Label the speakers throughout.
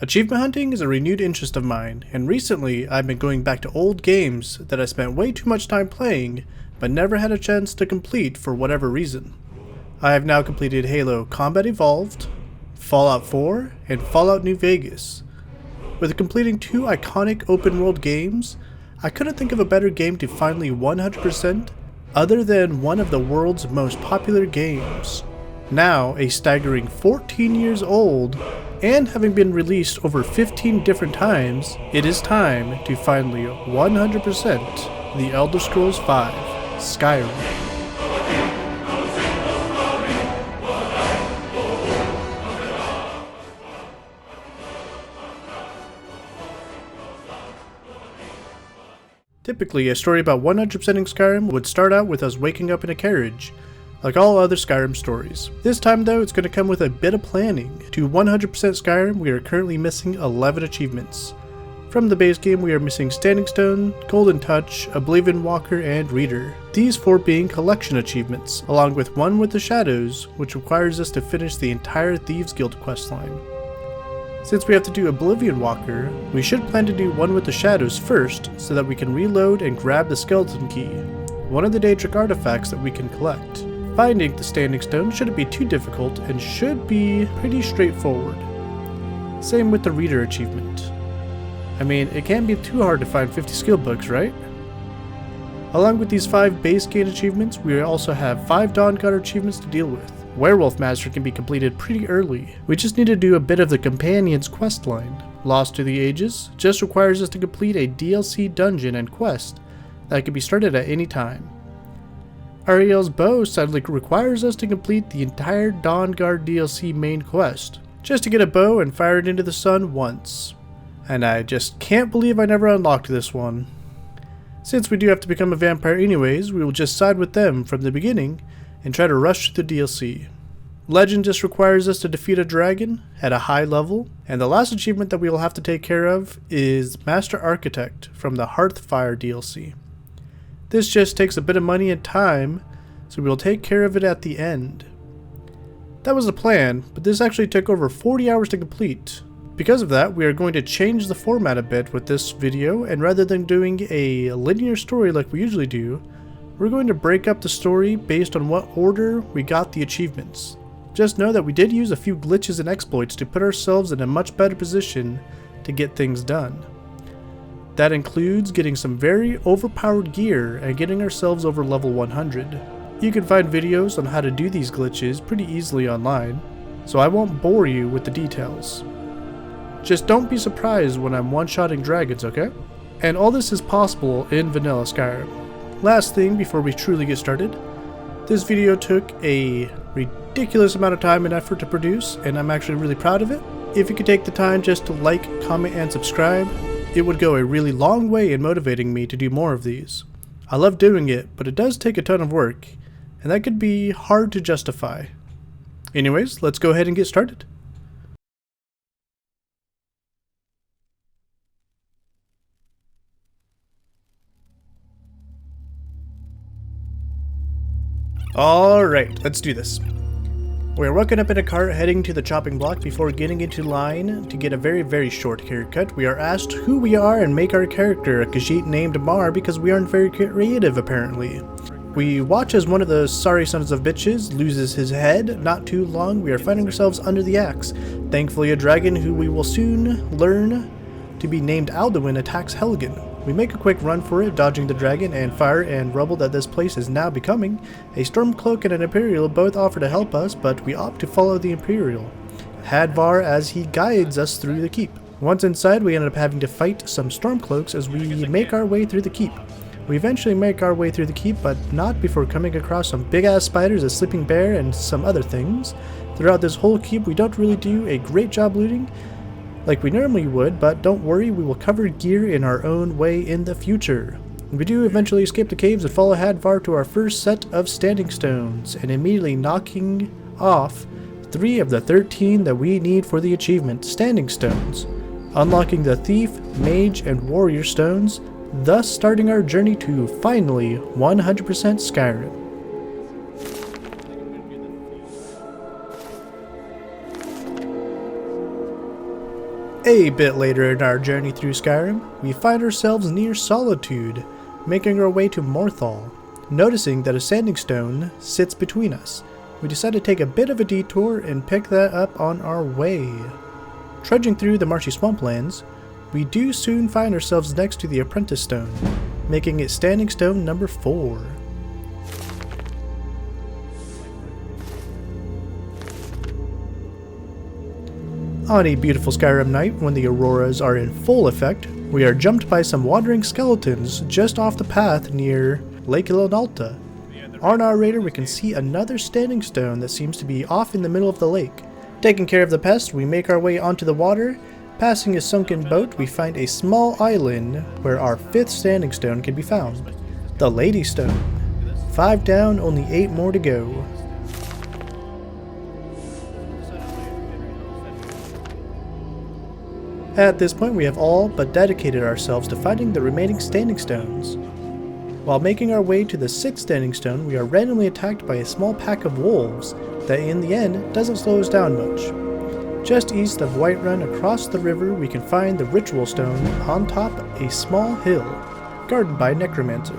Speaker 1: Achievement hunting is a renewed interest of mine, and recently I've been going back to old games that I spent way too much time playing, but never had a chance to complete for whatever reason. I have now completed Halo Combat Evolved, Fallout 4, and Fallout New Vegas. With completing two iconic open world games, I couldn't think of a better game to finally 100% other than one of the world's most popular games. Now a staggering 14 years old, and having been released over 15 different times, it is time to finally 100% The Elder Scrolls V: Skyrim. Typically, a story about 100%ing Skyrim would start out with us waking up in a carriage, like all other Skyrim stories. This time though, it's going to come with a bit of planning. To 100% Skyrim, we are currently missing 11 achievements. From the base game, we are missing Standing Stone, Golden Touch, Oblivion Walker, and Reader. These four being collection achievements, along with one with the Shadows, which requires us to finish the entire Thieves Guild questline. Since we have to do Oblivion Walker, we should plan to do one with the Shadows first, so that we can reload and grab the Skeleton Key, one of the daedric artifacts that we can collect. Finding the Standing Stone shouldn't be too difficult and should be pretty straightforward. Same with the Reader achievement. I mean, it can't be too hard to find 50 skill books, right? Along with these 5 base game achievements, we also have 5 Dawnguard achievements to deal with. Werewolf Master can be completed pretty early. We just need to do a bit of the Companion's questline. Lost to the Ages just requires us to complete a DLC dungeon and quest that can be started at any time. Ariel's Bow sadly requires us to complete the entire Dawnguard DLC main quest, just to get a bow and fire it into the sun once. And I just can't believe I never unlocked this one. Since we do have to become a vampire anyways, we will just side with them from the beginning and try to rush through the DLC. Legend just requires us to defeat a dragon at a high level, and the last achievement that we will have to take care of is Master Architect from the Hearthfire DLC. This just takes a bit of money and time, so we will take care of it at the end. That was the plan, but this actually took over 40 hours to complete. Because of that, we are going to change the format a bit with this video, and rather than doing a linear story like we usually do, we're going to break up the story based on what order we got the achievements. Just know that we did use a few glitches and exploits to put ourselves in a much better position to get things done. That includes getting some very overpowered gear and getting ourselves over level 100. You can find videos on how to do these glitches pretty easily online, so I won't bore you with the details. Just don't be surprised when I'm one-shotting dragons, okay? And all this is possible in vanilla Skyrim. Last thing before we truly get started, this video took a ridiculous amount of time and effort to produce, and I'm actually really proud of it. If you could take the time just to like, comment, and subscribe, it would go a really long way in motivating me to do more of these. I love doing it, but it does take a ton of work, and that could be hard to justify. Anyways, let's go ahead and get started. Alright, let's do this. We're waking up in a cart heading to the chopping block before getting into line to get a very short haircut. We are asked who we are and make our character a Khajiit named Mar because we aren't very creative apparently. We watch as one of the sorry sons of bitches loses his head. Not too long, we are finding ourselves under the axe. Thankfully a dragon who we will soon learn to be named Alduin attacks Helgen. We make a quick run for it, dodging the dragon and fire and rubble that this place is now becoming. A Stormcloak and an Imperial both offer to help us, but we opt to follow the Imperial, Hadvar, as he guides us through the keep. Once inside, we end up having to fight some Stormcloaks as we make our way through the keep. We eventually make our way through the keep, but not before coming across some big-ass spiders, a sleeping bear, and some other things. Throughout this whole keep, we don't really do a great job looting like we normally would, but don't worry, we will cover gear in our own way in the future. We do eventually escape the caves and follow Hadvar to our first set of Standing Stones, and immediately knocking off 3 of the 13 that we need for the achievement, Standing Stones, unlocking the Thief, Mage, and Warrior Stones, thus starting our journey to finally 100% Skyrim. A bit later in our journey through Skyrim, we find ourselves near Solitude, making our way to Morthal. Noticing that a standing stone sits between us, we decide to take a bit of a detour and pick that up on our way. Trudging through the marshy swamplands, we do soon find ourselves next to the Apprentice Stone, making it standing stone number 4. On a beautiful Skyrim night, when the auroras are in full effect, we are jumped by some wandering skeletons just off the path near Lake Ilinalta. On our radar, we can see another standing stone that seems to be off in the middle of the lake. Taking care of the pest, we make our way onto the water. Passing a sunken boat, we find a small island where our 5th standing stone can be found, the Lady Stone. 5 down, only 8 more to go. At this point, we have all but dedicated ourselves to finding the remaining standing stones. While making our way to the 6th standing stone, we are randomly attacked by a small pack of wolves that in the end doesn't slow us down much. Just east of Whiterun across the river, we can find the Ritual Stone on top a small hill, guarded by a necromancer.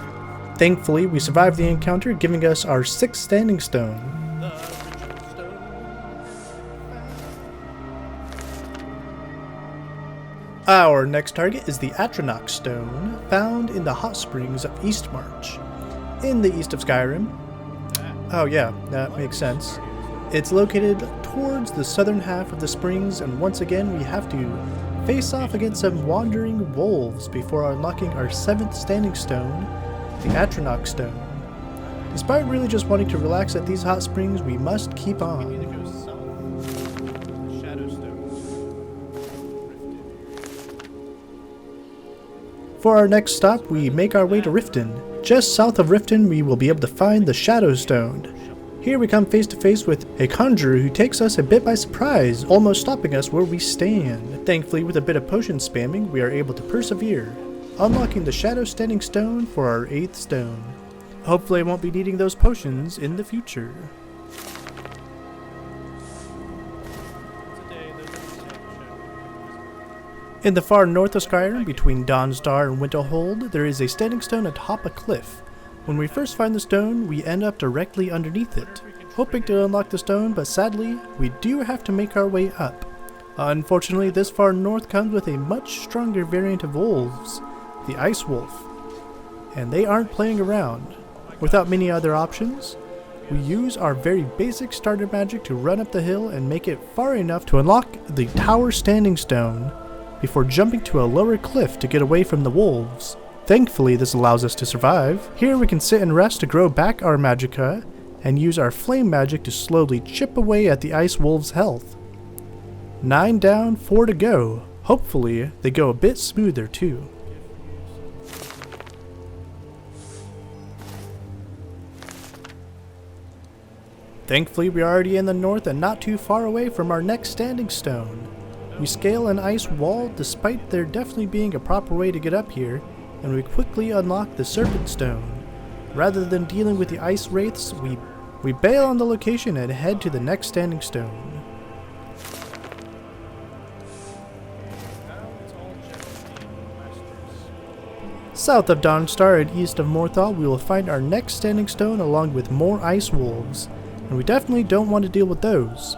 Speaker 1: Thankfully, we survived the encounter, giving us our 6th standing stone. Our next target is the Atronach Stone, found in the hot springs of Eastmarch, in the east of Skyrim. Oh yeah, that makes sense. It's located towards the southern half of the springs, and once again we have to face off against some wandering wolves before unlocking our 7th standing stone, the Atronach Stone. Despite really just wanting to relax at these hot springs, we must keep on. For our next stop, we make our way to Riften. Just south of Riften, we will be able to find the Shadow Stone. Here we come face to face with a conjurer who takes us a bit by surprise, almost stopping us where we stand. Thankfully, with a bit of potion spamming, we are able to persevere, unlocking the Shadow Standing Stone for our 8th stone. Hopefully I won't be needing those potions in the future. In the far north of Skyrim, between Dawnstar and Winterhold, there is a standing stone atop a cliff. When we first find the stone, we end up directly underneath it, hoping to unlock the stone, but sadly, we do have to make our way up. Unfortunately, this far north comes with a much stronger variant of wolves, the Ice Wolf, and they aren't playing around. Without many other options, we use our very basic starter magic to run up the hill and make it far enough to unlock the Tower Standing Stone, before jumping to a lower cliff to get away from the wolves. Thankfully, this allows us to survive. Here we can sit and rest to grow back our magicka, and use our flame magic to slowly chip away at the ice wolves' health. 9 down, 4 to go. Hopefully, they go a bit smoother too. Thankfully, we are already in the north and not too far away from our next standing stone. We scale an ice wall despite there definitely being a proper way to get up here, and we quickly unlock the Serpent Stone. Rather than dealing with the ice wraiths, we bail on the location and head to the next standing stone. South of Dawnstar and east of Morthal, we will find our next standing stone along with more ice wolves, and we definitely don't want to deal with those.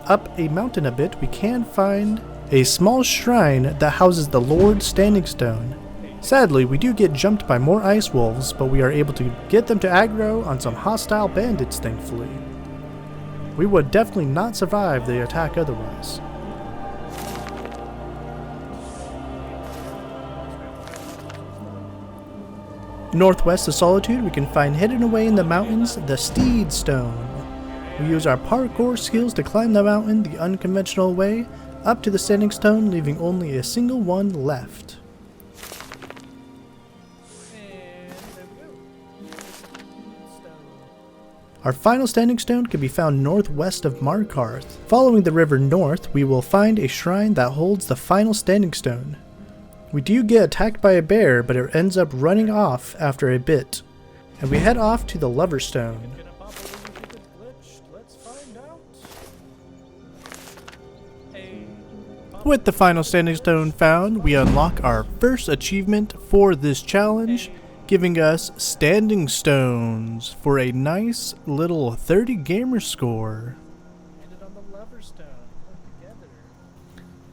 Speaker 1: Up a mountain a bit, we can find a small shrine that houses the Lord Standing Stone. Sadly, we do get jumped by more ice wolves, but we are able to get them to aggro on some hostile bandits, thankfully. We would definitely not survive the attack otherwise. Northwest of Solitude, we can find hidden away in the mountains the Steed Stone. We use our parkour skills to climb the mountain the unconventional way, up to the standing stone, leaving only a single one left. Our final standing stone can be found northwest of Markarth. Following the river north, we will find a shrine that holds the final standing stone. We do get attacked by a bear, but it ends up running off after a bit, and we head off to the Lover Stone. With the final standing stone found, we unlock our first achievement for this challenge, giving us standing stones for a nice little 30 gamer score.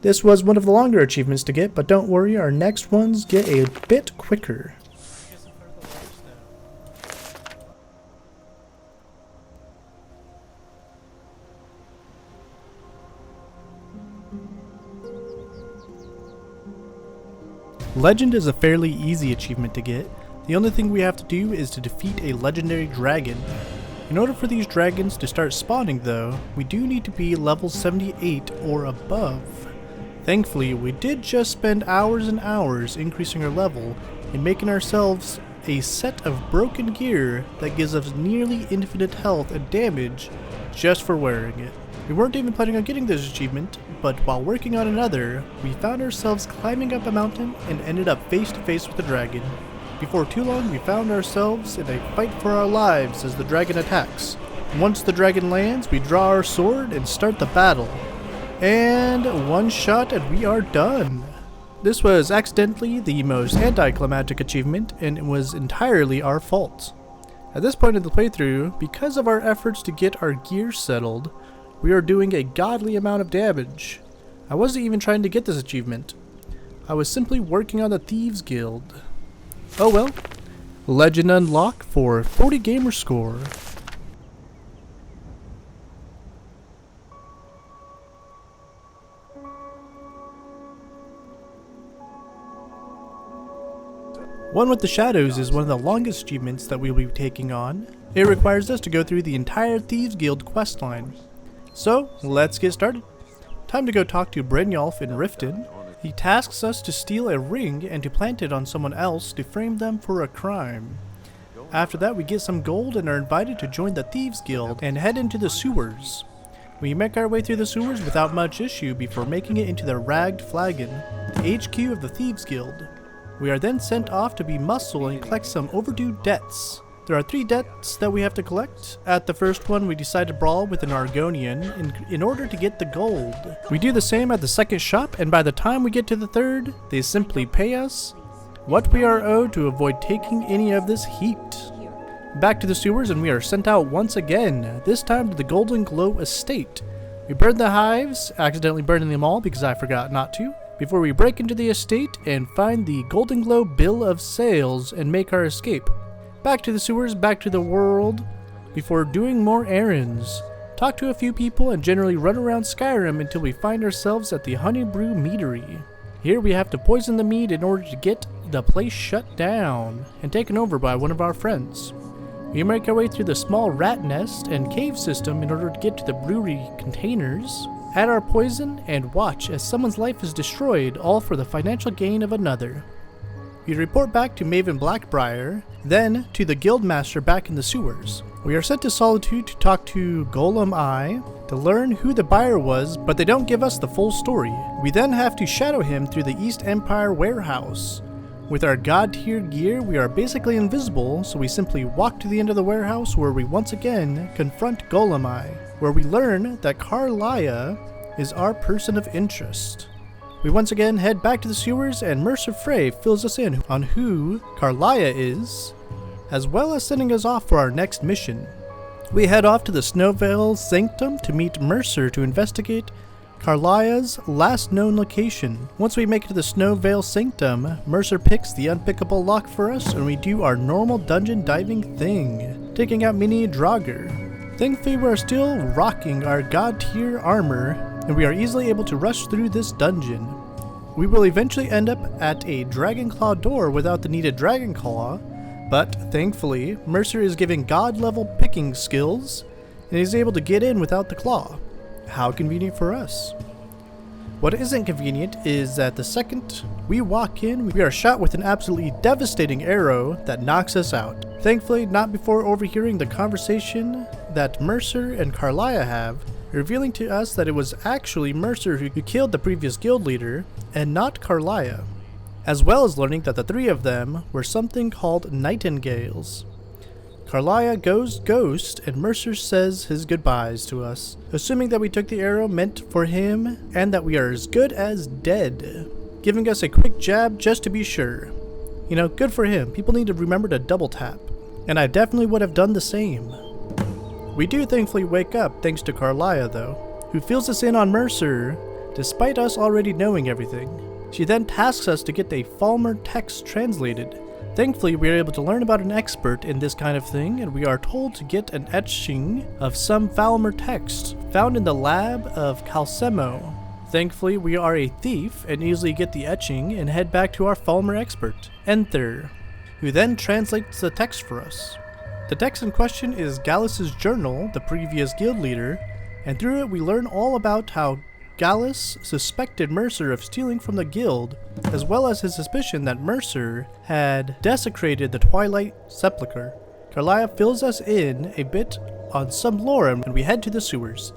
Speaker 1: This was one of the longer achievements to get, but don't worry, our next ones get a bit quicker. Legend is a fairly easy achievement to get. The only thing we have to do is to defeat a legendary dragon. In order for these dragons to start spawning though, we do need to be level 78 or above. Thankfully, we did just spend hours and hours increasing our level and making ourselves a set of broken gear that gives us nearly infinite health and damage just for wearing it. We weren't even planning on getting this achievement, but while working on another, we found ourselves climbing up a mountain and ended up face to face with the dragon. Before too long, we found ourselves in a fight for our lives as the dragon attacks. Once the dragon lands, we draw our sword and start the battle. And one shot and we are done. This was accidentally the most anticlimactic achievement, and it was entirely our fault. At this point in the playthrough, because of our efforts to get our gear settled, we are doing a godly amount of damage. I wasn't even trying to get this achievement. I was simply working on the Thieves Guild. Oh well. Legend unlock for 40 gamer score. One with the Shadows is one of the longest achievements that we will be taking on. It requires us to go through the entire Thieves Guild questline. So, let's get started. Time to go talk to Brynjolf in Riften. He tasks us to steal a ring and to plant it on someone else to frame them for a crime. After that, we get some gold and are invited to join the Thieves Guild and head into the sewers. We make our way through the sewers without much issue before making it into the Ragged Flagon, the HQ of the Thieves Guild. We are then sent off to be muscle and collect some overdue debts. There are 3 debts that we have to collect. At the first one, we decide to brawl with an Argonian in order to get the gold. We do the same at the second shop, and by the time we get to the third, they simply pay us what we are owed to avoid taking any of this heat. Back to the sewers, and we are sent out once again, this time to the Golden Glow Estate. We burn the hives, accidentally burning them all because I forgot not to, before we break into the estate and find the Golden Glow Bill of Sales and make our escape. Back to the sewers, back to the world, before doing more errands. Talk to a few people and generally run around Skyrim until we find ourselves at the Honeybrew Meadery. Here we have to poison the mead in order to get the place shut down and taken over by one of our friends. We make our way through the small rat nest and cave system in order to get to the brewery containers, add our poison, and watch as someone's life is destroyed, all for the financial gain of another. We report back to Maven Blackbriar, then to the Guildmaster back in the sewers. We are sent to Solitude to talk to Golem Eye to learn who the buyer was, but they don't give us the full story. We then have to shadow him through the East Empire warehouse. With our god tier gear, we are basically invisible, so we simply walk to the end of the warehouse where we once again confront Golem Eye, where we learn that Carlia is our person of interest. We once again head back to the sewers, and Mercer Frey fills us in on who Carlia is, as well as sending us off for our next mission. We head off to the Snowvale Sanctum to meet Mercer to investigate Carlia's last known location. Once we make it to the Snowvale Sanctum, Mercer picks the unpickable lock for us, and we do our normal dungeon diving thing, taking out Mini Draugr. Thankfully, we are still rocking our god tier armor, and we are easily able to rush through this dungeon. We will eventually end up at a Dragonclaw door without the needed Dragonclaw, but thankfully, Mercer is given god level picking skills, and is able to get in without the claw. How convenient for us. What isn't convenient is that the second we walk in, we are shot with an absolutely devastating arrow that knocks us out. Thankfully, not before overhearing the conversation that Mercer and Carlia have, revealing to us that it was actually Mercer who killed the previous guild leader, and not Carlia, as well as learning that the 3 of them were something called Nightingales. Carlia goes ghost and Mercer says his goodbyes to us, assuming that we took the arrow meant for him and that we are as good as dead, giving us a quick jab just to be sure. You know, good for him. People need to remember to double tap, and I definitely would have done the same. We do thankfully wake up thanks to Carlia though, who fills us in on Mercer despite us already knowing everything. She then tasks us to get a Falmer text translated. Thankfully, we are able to learn about an expert in this kind of thing, and we are told to get an etching of some Falmer text found in the lab of Calcemo. Thankfully, we are a thief and easily get the etching and head back to our Falmer expert, Enther, who then translates the text for us. The text in question is Gallus's journal, the previous guild leader, and through it we learn all about how Gallus suspected Mercer of stealing from the guild, as well as his suspicion that Mercer had desecrated the Twilight Sepulchre. Carlia fills us in a bit on some lore and we head to the sewers.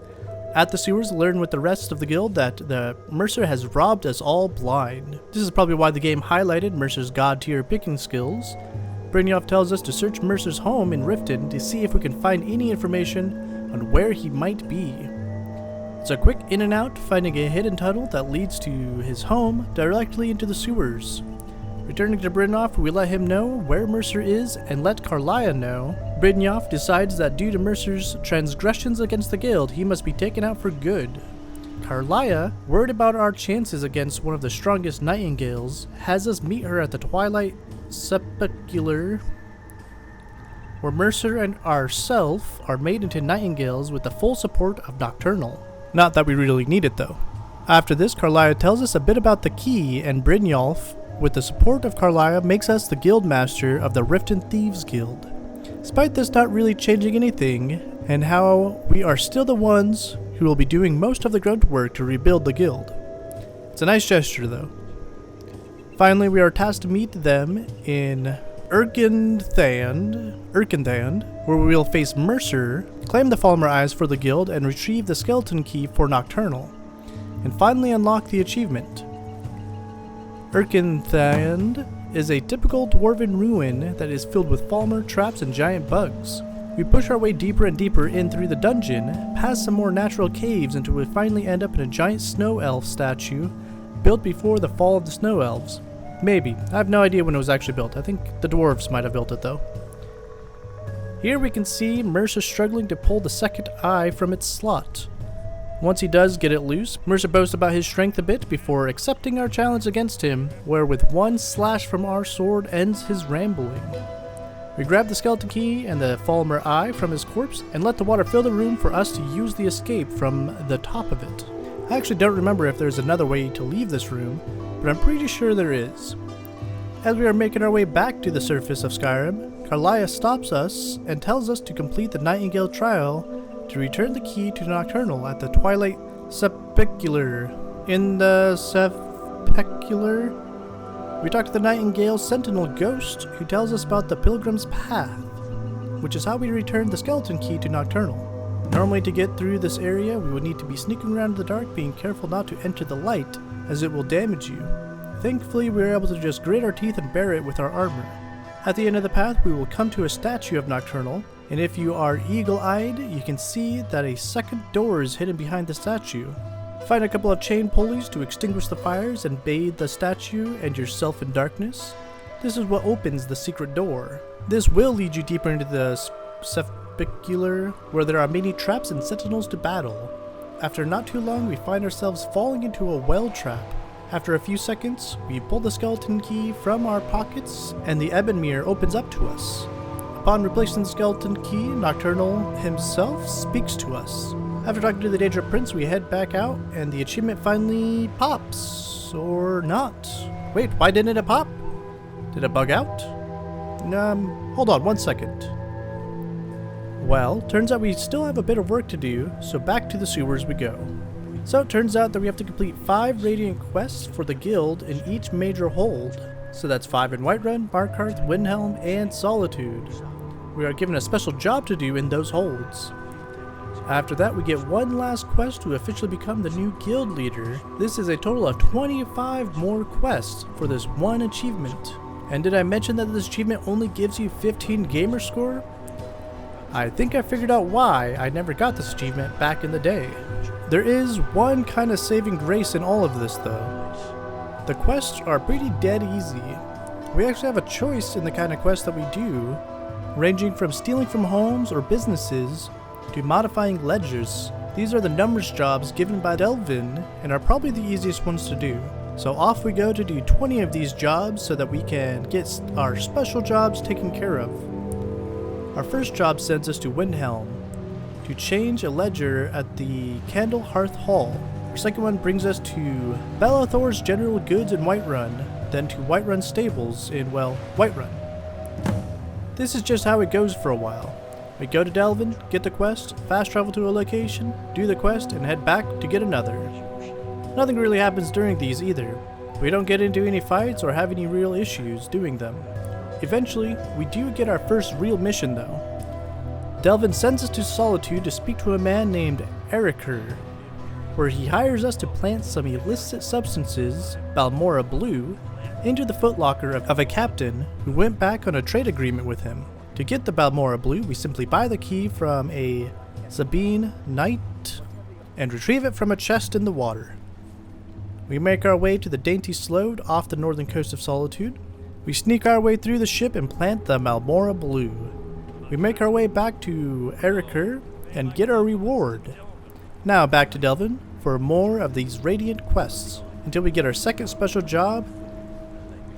Speaker 1: At the sewers, learn with the rest of the guild that the Mercer has robbed us all blind. This is probably why the game highlighted Mercer's god tier picking skills. Brynjolf tells us to search Mercer's home in Riften to see if we can find any information on where he might be. It's a quick in and out, finding a hidden tunnel that leads to his home directly into the sewers. Returning to Brynjolf, we let him know where Mercer is and let Carlia know. Brynjolf decides that due to Mercer's transgressions against the guild, he must be taken out for good. Carlia, worried about our chances against one of the strongest nightingales, has us meet her at the Twilight Sepulchre, where Mercer and ourself are made into nightingales with the full support of Nocturnal. Not that we really need it though. After this, Carlia tells us a bit about the key, and Brynjolf, with the support of Carlia, makes us the guild master of the Riften Thieves Guild. Despite this not really changing anything, and how we are still the ones who will be doing most of the grunt work to rebuild the guild. It's a nice gesture though. Finally, we are tasked to meet them in Erkenthand, where we will face Mercer, claim the Falmer Eyes for the guild, and retrieve the skeleton key for Nocturnal, and finally unlock the achievement. Erkenthand is a typical dwarven ruin that is filled with Falmer, traps, and giant bugs. We push our way deeper and deeper in through the dungeon, past some more natural caves until we finally end up in a giant snow elf statue built before the fall of the snow elves. Maybe. I have no idea when it was actually built. I think the dwarves might have built it though. Here we can see Mercer struggling to pull the second eye from its slot. Once he does get it loose, Mercer boasts about his strength a bit before accepting our challenge against him, where with one slash from our sword ends his rambling. We grab the skeleton key and the Falmer Eye from his corpse and let the water fill the room for us to use the escape from the top of it. I actually don't remember if there's another way to leave this room, but I'm pretty sure there is. As we are making our way back to the surface of Skyrim, Carlia stops us and tells us to complete the Nightingale trial to return the key to Nocturnal at the Twilight Sepulchre. In the Sepulchre, we talk to the Nightingale Sentinel Ghost, who tells us about the Pilgrim's Path, which is how we return the skeleton key to Nocturnal. Normally to get through this area, we would need to be sneaking around in the dark, being careful not to enter the light, as it will damage you. Thankfully, we were able to just grit our teeth and bear it with our armor. At the end of the path, we will come to a statue of Nocturnal, and if you are eagle-eyed, you can see that a second door is hidden behind the statue. Find a couple of chain pulleys to extinguish the fires and bathe the statue and yourself in darkness. This is what opens the secret door. This will lead you deeper into the Sepulchre, where there are many traps and sentinels to battle. After not too long, we find ourselves falling into a well trap. After a few seconds, we pull the skeleton key from our pockets and the ebon mirror opens up to us. Upon replacing the skeleton key, Nocturnal himself speaks to us. After talking to the daedric prince, we head back out and the achievement finally pops. Or not. Wait, why didn't it pop? Did it bug out? Hold on 1 second. Well, turns out we still have a bit of work to do, so back to the sewers we go. So it turns out that we have to complete 5 Radiant quests for the guild in each major hold. So that's 5 in Whiterun, Markarth, Windhelm, and Solitude. We are given a special job to do in those holds. After that, we get one last quest to officially become the new guild leader. This is a total of 25 more quests for this one achievement. And did I mention that this achievement only gives you 15 gamer score? I think I figured out why I never got this achievement back in the day. There is one kind of saving grace in all of this though. The quests are pretty dead easy. We actually have a choice in the kind of quests that we do, ranging from stealing from homes or businesses to modifying ledgers. These are the numbers jobs given by Delvin and are probably the easiest ones to do. So off we go to do 20 of these jobs so that we can get our special jobs taken care of. Our first job sends us to Windhelm to change a ledger at the Candle Hearth Hall. Our second one brings us to Bellathor's General Goods in Whiterun, then to Whiterun Stables in, well, Whiterun. This is just how it goes for a while. We go to Delvin, get the quest, fast travel to a location, do the quest, and head back to get another. Nothing really happens during these either. We don't get into any fights or have any real issues doing them. Eventually, we do get our first real mission though. Delvin sends us to Solitude to speak to a man named Eriker, where he hires us to plant some illicit substances, Balmora Blue, into the footlocker of a captain who went back on a trade agreement with him. To get the Balmora Blue, we simply buy the key from a Sabine Knight and retrieve it from a chest in the water. We make our way to the Dainty Sload off the northern coast of Solitude. We sneak our way through the ship and plant the Balmora Blue. We make our way back to Eriker and get our reward. Now back to Delvin for more of these Radiant quests, until we get our second special job,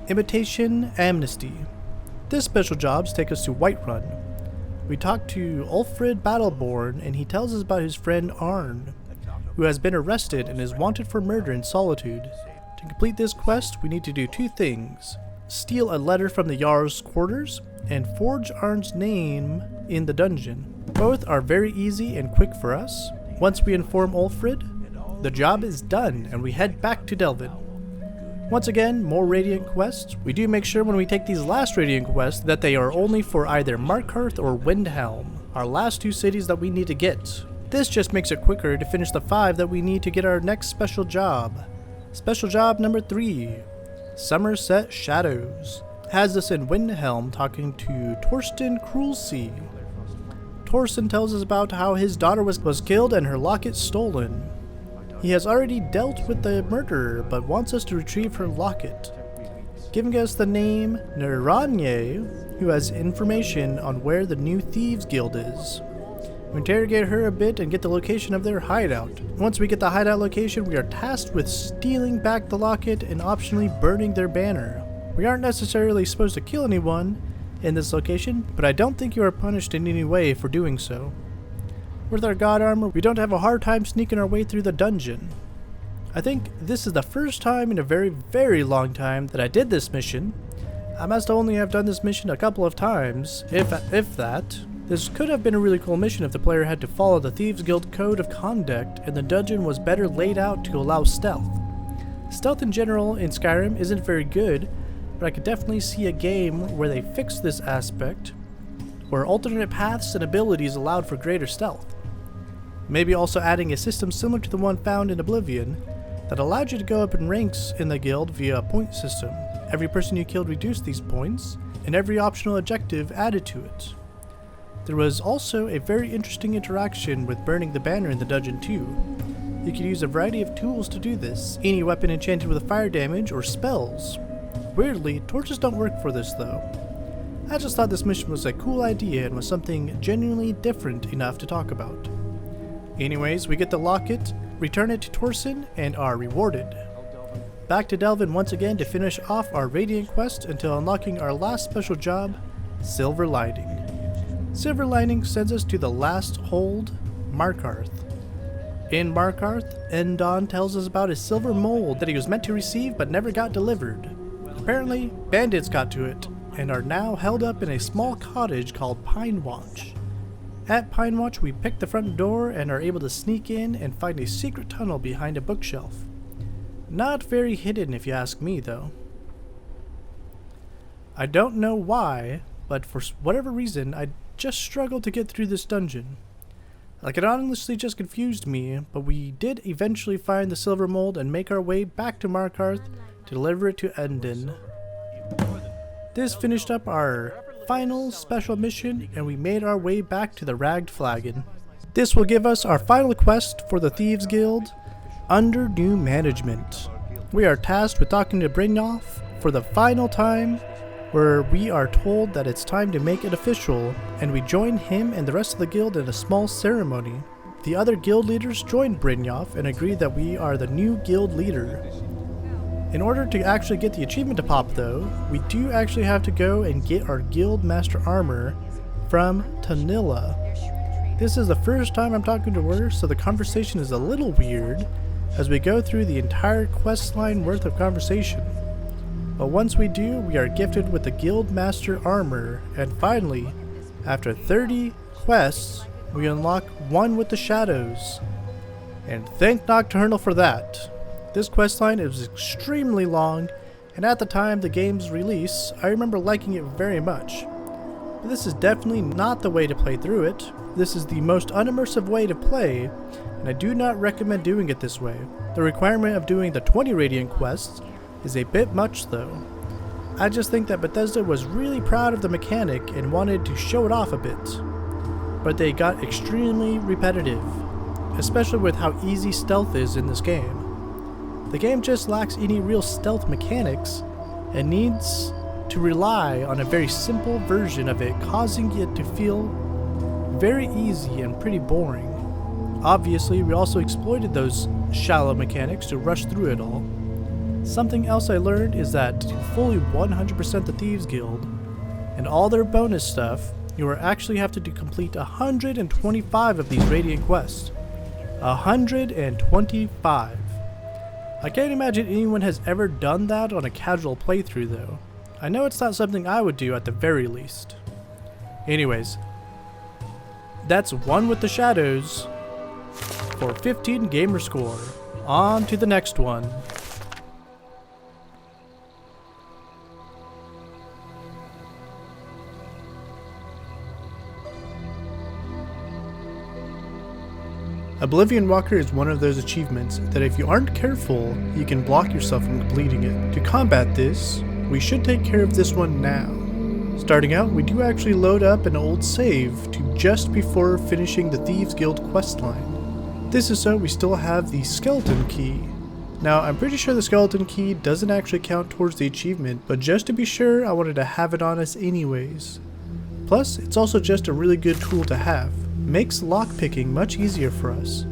Speaker 1: Imitation Amnesty. This special jobs take us to Whiterun. We talk to Ulfrid Battleborn and he tells us about his friend Arn, who has been arrested and is wanted for murder in Solitude. To complete this quest, we need to do two things: steal a letter from the Jarl's quarters and forge Arn's name in the dungeon. Both are very easy and quick for us. Once we inform Ulfrid, the job is done and we head back to Delvin. Once again, more Radiant quests. We do make sure when we take these last Radiant quests that they are only for either Markarth or Windhelm, our last two cities that we need to get. This just makes it quicker to finish the 5 that we need to get our next special job. Special job number 3, Somerset Shadows, has us in Windhelm talking to Torsten Cruelsea. Torsten tells us about how his daughter was killed and her locket stolen. He has already dealt with the murderer, but wants us to retrieve her locket, giving us the name Neranye, who has information on where the new Thieves Guild is. We interrogate her a bit and get the location of their hideout. Once we get the hideout location, we are tasked with stealing back the locket and optionally burning their banner. We aren't necessarily supposed to kill anyone in this location, but I don't think you are punished in any way for doing so. With our god armor, we don't have a hard time sneaking our way through the dungeon. I think this is the first time in a very, very long time that I did this mission. I must only have done this mission a couple of times, if that. This could have been a really cool mission if the player had to follow the Thieves Guild code of conduct and the dungeon was better laid out to allow stealth. Stealth in general in Skyrim isn't very good, but I could definitely see a game where they fix this aspect, where alternate paths and abilities allowed for greater stealth. Maybe also adding a system similar to the one found in Oblivion that allowed you to go up in ranks in the guild via a point system. Every person you killed reduced these points, and every optional objective added to it. There was also a very interesting interaction with burning the banner in the dungeon too. You could use a variety of tools to do this, any weapon enchanted with fire damage or spells. Weirdly, torches don't work for this though. I just thought this mission was a cool idea and was something genuinely different enough to talk about. Anyways, we get the locket, return it to Torsten, and are rewarded. Back to Delvin once again to finish off our Radiant quest until unlocking our last special job, Silver Lining. Silver Lining sends us to the last hold, Markarth. In Markarth, Endon tells us about a silver mold that he was meant to receive but never got delivered. Apparently, bandits got to it and are now held up in a small cottage called Pine Watch. At Pine Watch, we pick the front door and are able to sneak in and find a secret tunnel behind a bookshelf. Not very hidden if you ask me though. I don't know why, but for whatever reason, I just struggled to get through this dungeon. Like, it honestly just confused me, but we did eventually find the silver mold and make our way back to Markarth to deliver it to Endon. This finished up our final special mission and we made our way back to the Ragged Flagon. This will give us our final quest for the Thieves Guild, under new management. We are tasked with talking to Brynjolf for the final time, where we are told that it's time to make it official, and we join him and the rest of the guild in a small ceremony. The other guild leaders join Brynjolf and agree that we are the new guild leader. In order to actually get the achievement to pop though, we do actually have to go and get our guild master armor from Tanilla. This is the first time I'm talking to her, so the conversation is a little weird as we go through the entire quest line worth of conversation. But once we do, we are gifted with the guild master armor, and finally, after 30 quests, we unlock one with the shadows. And thank Nocturnal for that. This questline is extremely long, and at the time the game's release, I remember liking it very much. But this is definitely not the way to play through it. This is the most unimmersive way to play, and I do not recommend doing it this way. The requirement of doing the 20 Radiant quests is a bit much though. I just think that Bethesda was really proud of the mechanic and wanted to show it off a bit. But they got extremely repetitive, especially with how easy stealth is in this game. The game just lacks any real stealth mechanics and needs to rely on a very simple version of it, causing it to feel very easy and pretty boring. Obviously, we also exploited those shallow mechanics to rush through it all. Something else I learned is that to fully 100% the Thieves Guild and all their bonus stuff, you will actually have to complete 125 of these Radiant quests. 125. I can't imagine anyone has ever done that on a casual playthrough though. I know it's not something I would do at the very least. Anyways, that's one with the shadows for 15 gamer score. On to the next one. Oblivion Walker is one of those achievements that if you aren't careful, you can block yourself from completing it. To combat this, we should take care of this one now. Starting out, we do actually load up an old save to just before finishing the Thieves Guild questline. This is so we still have the skeleton key. Now, I'm pretty sure the skeleton key doesn't actually count towards the achievement, but just to be sure, I wanted to have it on us anyways. Plus, it's also just a really good tool to have. Makes lockpicking much easier for us.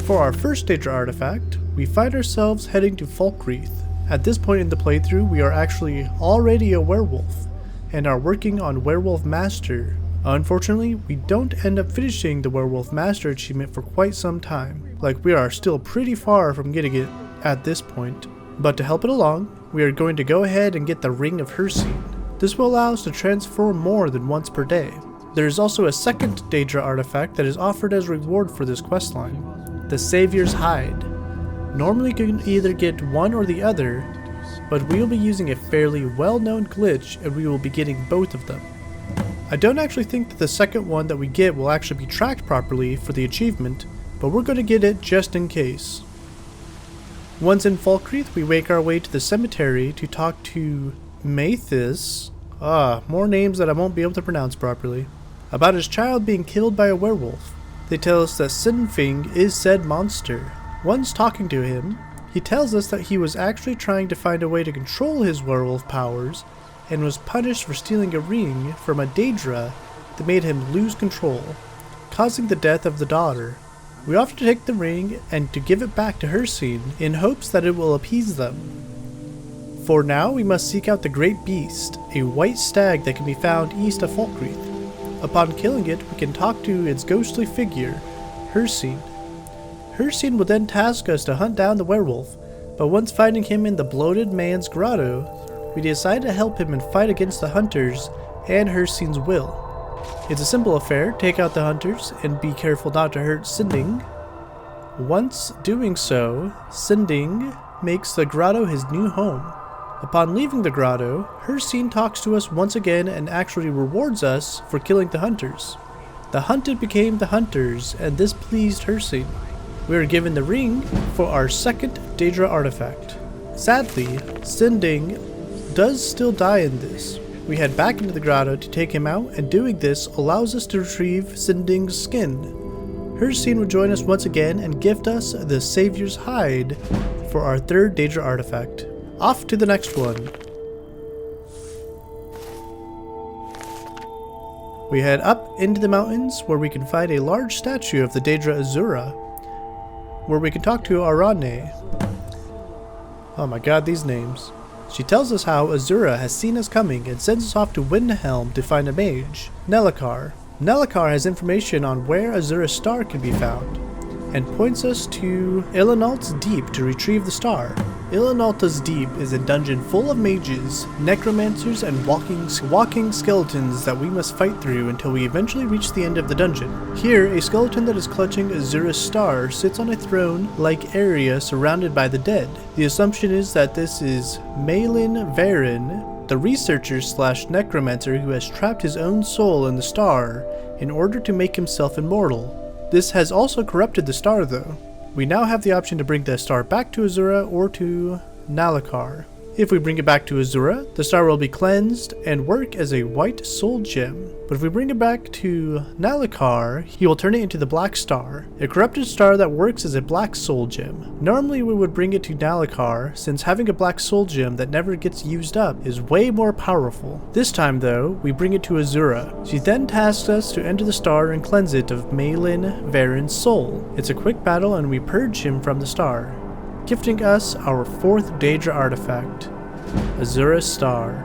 Speaker 1: For our first daedric artifact, we find ourselves heading to Falkreath. At this point in the playthrough, we are actually already a werewolf, and are working on Werewolf Master. Unfortunately, we don't end up finishing the Werewolf Master achievement for quite some time. Like, we are still pretty far from getting it at this point. But to help it along, we are going to go ahead and get the Ring of Hircine. This will allow us to transform more than once per day. There is also a second daedric artifact that is offered as reward for this questline, the Savior's Hide. Normally you can either get one or the other, but we will be using a fairly well-known glitch and we will be getting both of them. I don't actually think that the second one that we get will actually be tracked properly for the achievement, but we're going to get it just in case. Once in Falkreath, we make our way to the cemetery to talk to Mathis. More names that I won't be able to pronounce properly. About his child being killed by a werewolf. They tell us that Sinfing is said monster. Once talking to him, he tells us that he was actually trying to find a way to control his werewolf powers and was punished for stealing a ring from a daedra that made him lose control, causing the death of the daughter. We offer to take the ring and to give it back to Hircine in hopes that it will appease them. For now, we must seek out the Great Beast, a white stag that can be found east of Falkreath. Upon killing it, we can talk to its ghostly figure, Hircine. Hircine will then task us to hunt down the werewolf, but once finding him in the bloated man's grotto, we decide to help him and fight against the hunters and Hircine's will. It's a simple affair, take out the hunters and be careful not to hurt Sinding. Once doing so, Sinding makes the grotto his new home. Upon leaving the grotto, Hircine talks to us once again and actually rewards us for killing the hunters. The hunted became the hunters, and this pleased Hircine. We are given the ring for our second daedric artifact. Sadly, Sinding does still die in this. We head back into the grotto to take him out, and doing this allows us to retrieve Sinding's skin. Her scene will join us once again and gift us the Savior's Hide for our third daedric artifact. Off to the next one. We head up into the mountains where we can find a large statue of the Daedra Azura, where we can talk to Arane. Oh my god, these names. She tells us how Azura has seen us coming and sends us off to Windhelm to find a mage, Nelacar. Nelacar has information on where Azura's star can be found, and points us to Ilinalt's Deep to retrieve the star. Ilinalta's Deep is a dungeon full of mages, necromancers, and walking skeletons that we must fight through until we eventually reach the end of the dungeon. Here, a skeleton that is clutching Azura's star sits on a throne-like area surrounded by the dead. The assumption is that this is Malin Varen, the researcher / necromancer who has trapped his own soul in the star in order to make himself immortal. This has also corrupted the star though. We now have the option to bring the star back to Azura or to Nalacar. If we bring it back to Azura, the star will be cleansed and work as a white soul gem. But if we bring it back to Nalacar, he will turn it into the black star, a corrupted star that works as a black soul gem. Normally we would bring it to Nalacar, since having a black soul gem that never gets used up is way more powerful. This time though, we bring it to Azura. She then tasks us to enter the star and cleanse it of Malin Varen's soul. It's a quick battle and we purge him from the star, gifting us our fourth daedric artifact, Azura's Star.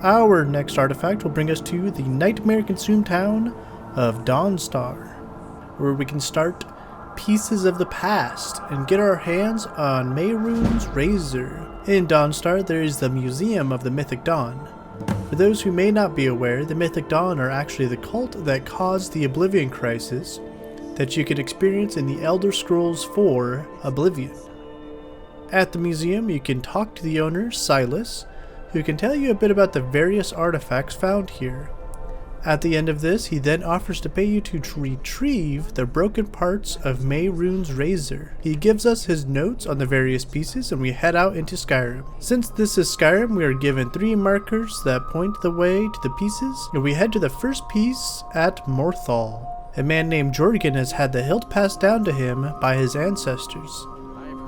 Speaker 1: Our next artifact will bring us to the nightmare-consumed town of Dawnstar, where we can start Pieces of the Past and get our hands on Mehrunes' razor. In Dawnstar, there is the Museum of the Mythic Dawn. For those who may not be aware, the Mythic Dawn are actually the cult that caused the Oblivion Crisis that you could experience in the Elder Scrolls IV Oblivion. At the museum, you can talk to the owner, Silas, who can tell you a bit about the various artifacts found here. At the end of this, he then offers to pay you to retrieve the broken parts of Mehrunes' razor. He gives us his notes on the various pieces and we head out into Skyrim. Since this is Skyrim, we are given 3 markers that point the way to the pieces, and we head to the first piece at Morthal. A man named Jorgen has had the hilt passed down to him by his ancestors.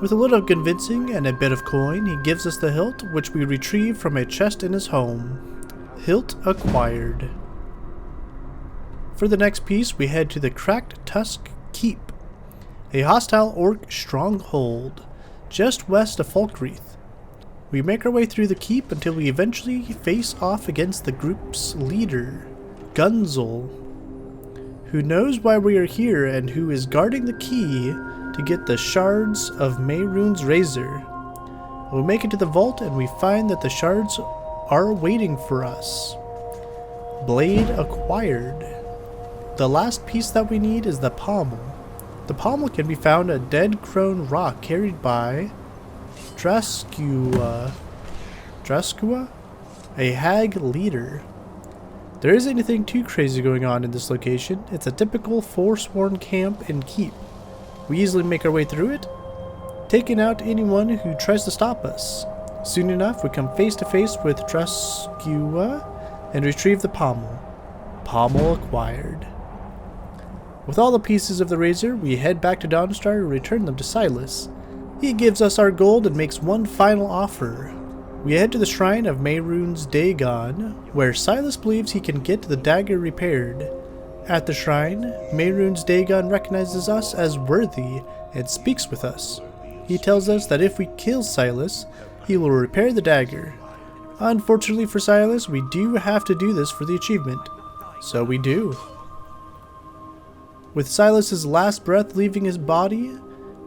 Speaker 1: With a little convincing and a bit of coin, he gives us the hilt, which we retrieve from a chest in his home. Hilt acquired. For the next piece, we head to the Cracked Tusk Keep, a hostile orc stronghold just west of Falkreath. We make our way through the keep until we eventually face off against the group's leader, Gunzel, who knows why we are here and who is guarding the key to get the shards of Mehrunes' razor. We make it to the vault and we find that the shards are waiting for us. Blade acquired. The last piece that we need is the pommel. The pommel can be found at Dead Crone Rock, carried by Draskua, a hag leader. There isn't anything too crazy going on in this location. It's a typical Forsworn camp and keep. We easily make our way through it, taking out anyone who tries to stop us. Soon enough, we come face to face with Draskua and retrieve the pommel. Pommel acquired. With all the pieces of the razor, we head back to Dawnstar and return them to Silas. He gives us our gold and makes one final offer. We head to the shrine of Mehrunes' Dagon, where Silas believes he can get the dagger repaired. At the shrine, Mehrunes' Dagon recognizes us as worthy and speaks with us. He tells us that if we kill Silas, he will repair the dagger. Unfortunately for Silas, we do have to do this for the achievement. So we do. With Silas's last breath leaving his body,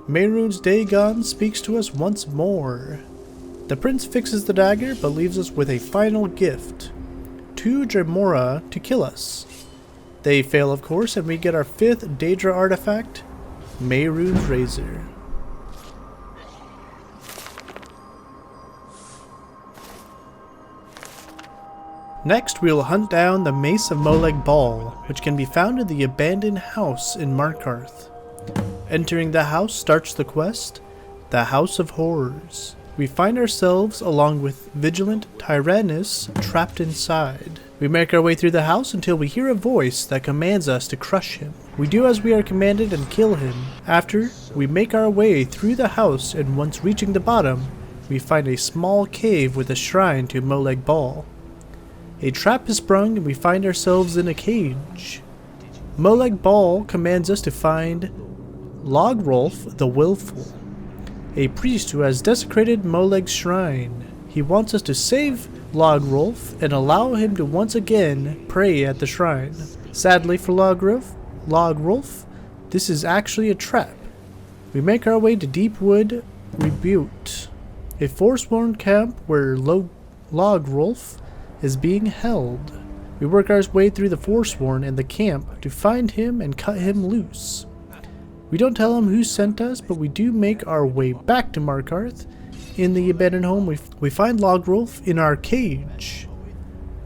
Speaker 1: Mehrunes' Dagon speaks to us once more. The prince fixes the dagger but leaves us with a final gift, 2 Dremora to kill us. They fail of course, and we get our 5th daedric artifact, Mehrunes' razor. Next, we will hunt down the Mace of Molag Bal, which can be found in the abandoned house in Markarth. Entering the house starts the quest. the House of Horrors. We find ourselves, along with Vigilant Tyrannus, trapped inside. We make our way through the house until we hear a voice that commands us to crush him. We do as we are commanded and kill him. After, we make our way through the house, and once reaching the bottom, we find a small cave with a shrine to Molag Bal. A trap is sprung and we find ourselves in a cage. Molag Bal commands us to find Logrolf the Willful, a priest who has desecrated Molag's shrine. He wants us to save Logrolf and allow him to once again pray at the shrine. Sadly for Logrolf, this is actually a trap. We make our way to Deepwood Rebutte, a forsworn camp where Logrolf is being held. We work our way through the Forsworn and the camp to find him and cut him loose. We don't tell him who sent us, but we do make our way back to Markarth. In the abandoned home, we find Logrolf in our cage.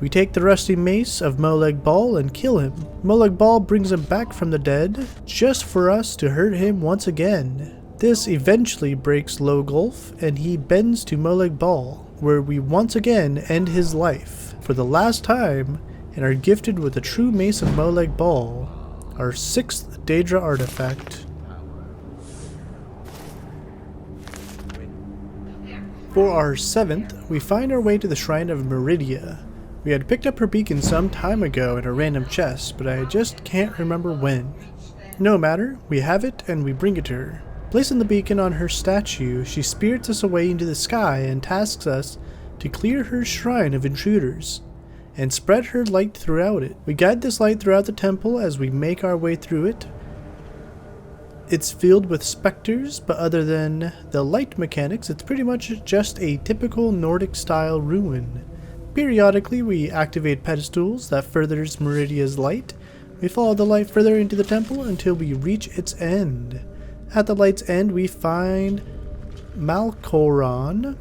Speaker 1: We take the rusty mace of Molag Bal and kill him. Molag Bal brings him back from the dead, just for us to hurt him once again. This eventually breaks Logrolf, and he bends to Molag Bal, where we once again end his life for the last time and are gifted with the true mace of Molag Bal, our 6th daedra artifact. For our 7th, we find our way to the Shrine of Meridia. We had picked up her beacon some time ago in a random chest, but I just can't remember when. No matter, we have it and we bring it to her. Placing the beacon on her statue, she spirits us away into the sky and tasks us to clear her shrine of intruders and spread her light throughout it. We guide this light throughout the temple as we make our way through it. It's filled with specters, but other than the light mechanics, it's pretty much just a typical Nordic style ruin. Periodically, we activate pedestals that furthers Meridia's light. We follow the light further into the temple until we reach its end. At the light's end, we find Malkoron,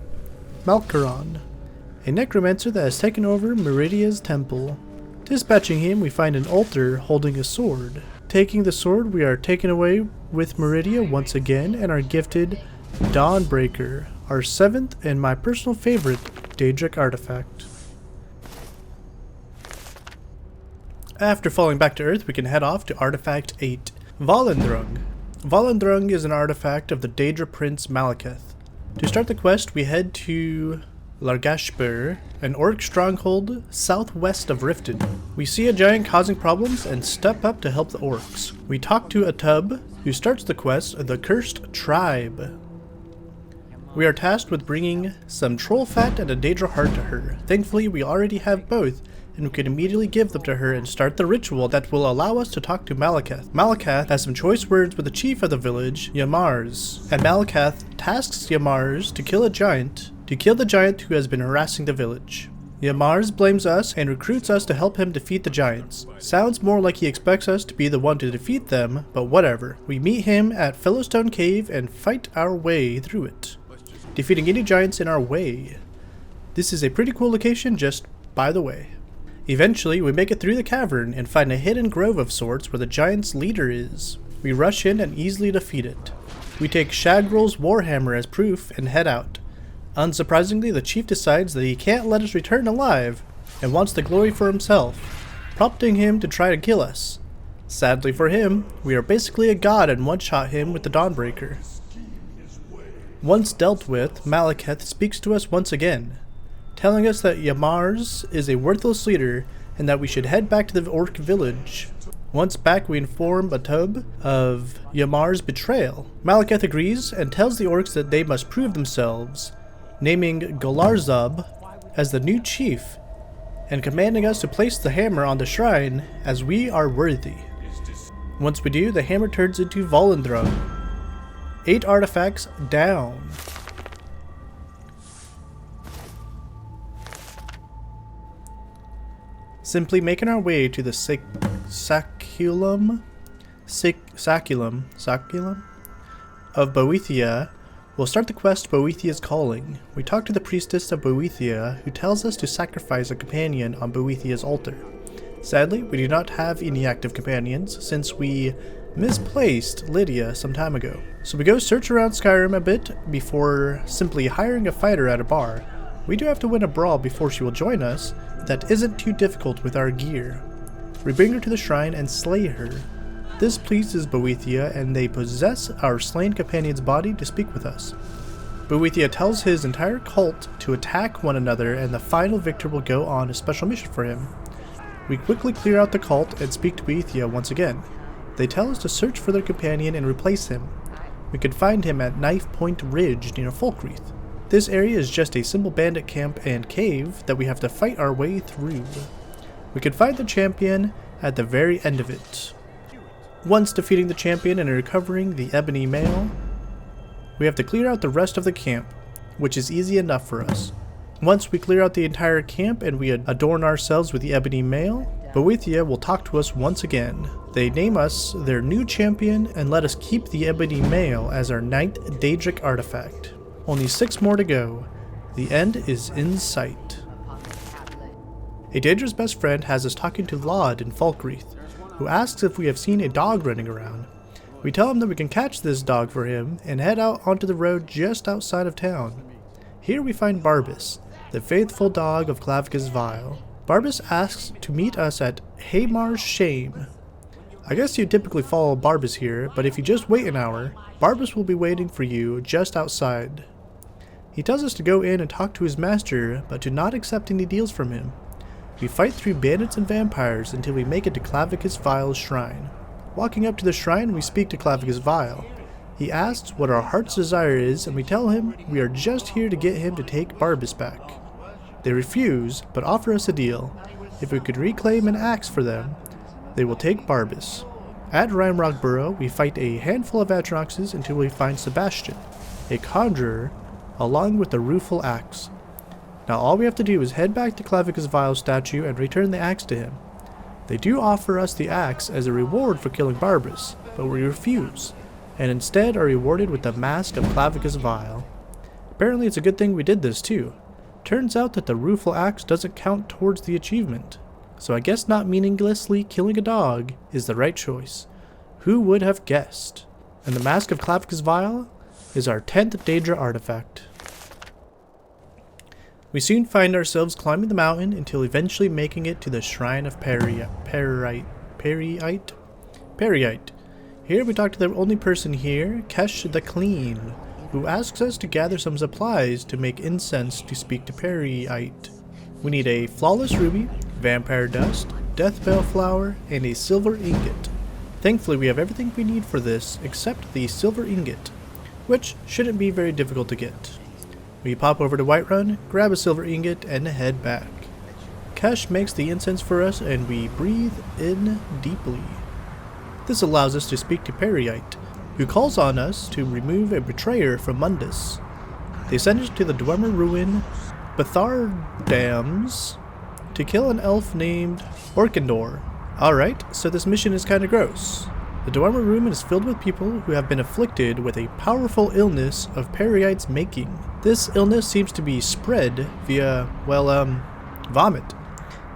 Speaker 1: a necromancer that has taken over Meridia's temple. Dispatching him, we find an altar holding a sword. Taking the sword, we are taken away with Meridia once again and are gifted Dawnbreaker, our 7th and my personal favorite daedric artifact. After falling back to Earth, we can head off to Artifact 8, Volendrung. Volendrung is an artifact of the Daedra Prince Malekith. To start the quest, we head to Largashbur, an orc stronghold southwest of Riften. We see a giant causing problems and step up to help the orcs. We talk to a tub, who starts the quest, the Cursed Tribe. We are tasked with bringing some troll fat and a daedra heart to her. Thankfully, we already have both, and we can immediately give them to her and start the ritual that will allow us to talk to Malekith. Malekith has some choice words with the chief of the village, Yamars, and Malekith tasks Yamars to kill the giant who has been harassing the village. Yamars blames us and recruits us to help him defeat the giants. Sounds more like he expects us to be the one to defeat them, but whatever. We meet him at Fellowstone Cave and fight our way through it, defeating any giants in our way. This is a pretty cool location, just by the way. Eventually, we make it through the cavern and find a hidden grove of sorts where the giant's leader is. We rush in and easily defeat it. We take Shagrol's warhammer as proof and head out. Unsurprisingly, the chief decides that he can't let us return alive and wants the glory for himself, prompting him to try to kill us. Sadly for him, we are basically a god and one-shot him with the Dawnbreaker. Once dealt with, Malekith speaks to us once again, telling us that Yamars is a worthless leader and that we should head back to the orc village. Once back, we inform Batub of Yamars' betrayal. Malekith agrees and tells the orcs that they must prove themselves, naming Golarzub as the new chief and commanding us to place the hammer on the shrine as we are worthy. Once we do, the hammer turns into Volendrung. 8 artifacts down. Simply making our way to the Saculum of Boethia, we'll start the quest Boethia's Calling. We talk to the priestess of Boethia, who tells us to sacrifice a companion on Boethia's altar. Sadly, we do not have any active companions, since we misplaced Lydia some time ago. So we go search around Skyrim a bit before simply hiring a fighter at a bar. We do have to win a brawl before she will join us, but that isn't too difficult with our gear. We bring her to the shrine and slay her. This pleases Boethia, and they possess our slain companion's body to speak with us. Boethia tells his entire cult to attack one another, and the final victor will go on a special mission for him. We quickly clear out the cult and speak to Boethia once again. They tell us to search for their companion and replace him. We could find him at Knife Point Ridge near Folkreath. This area is just a simple bandit camp and cave that we have to fight our way through. We could find the champion at the very end of it. Once defeating the champion and recovering the ebony mail, we have to clear out the rest of the camp, which is easy enough for us. Once we clear out the entire camp and we adorn ourselves with the ebony mail, Boethia will talk to us once again. They name us their new champion and let us keep the ebony mail as our 9th daedric artifact. Only 6 more to go. The end is in sight. A Daedra's best friend has us talking to Laud in Folkreath, who asks if we have seen a dog running around. We tell him that we can catch this dog for him and head out onto the road just outside of town. Here we find Barbas, the faithful dog of Clavicus Vile. Barbas asks to meet us at Haymar's Shame. I guess you typically follow Barbas here, but if you just wait an hour, Barbas will be waiting for you just outside. He tells us to go in and talk to his master, but to not accept any deals from him. We fight through bandits and vampires until we make it to Clavicus Vile's shrine. Walking up to the shrine, we speak to Clavicus Vile. He asks what our heart's desire is, and we tell him we are just here to get him to take Barbas back. They refuse, but offer us a deal. If we could reclaim an axe for them, they will take Barbas. At Rhymerock Burrow, we fight a handful of Atroxes until we find Sebastian, a conjurer, along with the rueful axe. Now all we have to do is head back to Clavicus Vile's statue and return the axe to him. They do offer us the axe as a reward for killing Barbas, but we refuse, and instead are rewarded with the mask of Clavicus Vile. Apparently it's a good thing we did this too. Turns out that the rueful axe doesn't count towards the achievement, so I guess not meaninglessly killing a dog is the right choice. Who would have guessed? And the mask of Clavicus Vile is our 10th Daedra artifact. We soon find ourselves climbing the mountain until eventually making it to the Shrine of Periite. Here we talk to the only person here, Kesh the Clean, who asks us to gather some supplies to make incense to speak to Periite. We need a flawless ruby, vampire dust, death bell flower, and a silver ingot. Thankfully we have everything we need for this except the silver ingot, which shouldn't be very difficult to get. We pop over to Whiterun, grab a silver ingot, and head back. Kesh makes the incense for us and we breathe in deeply. This allows us to speak to Periite, who calls on us to remove a betrayer from Mundus. They send us to the Dwemer Ruin, Bethardams, to kill an elf named Orkendor. Alright, so this mission is kinda gross. The Dwemer Ruin is filled with people who have been afflicted with a powerful illness of Periite's making. This illness seems to be spread via, vomit.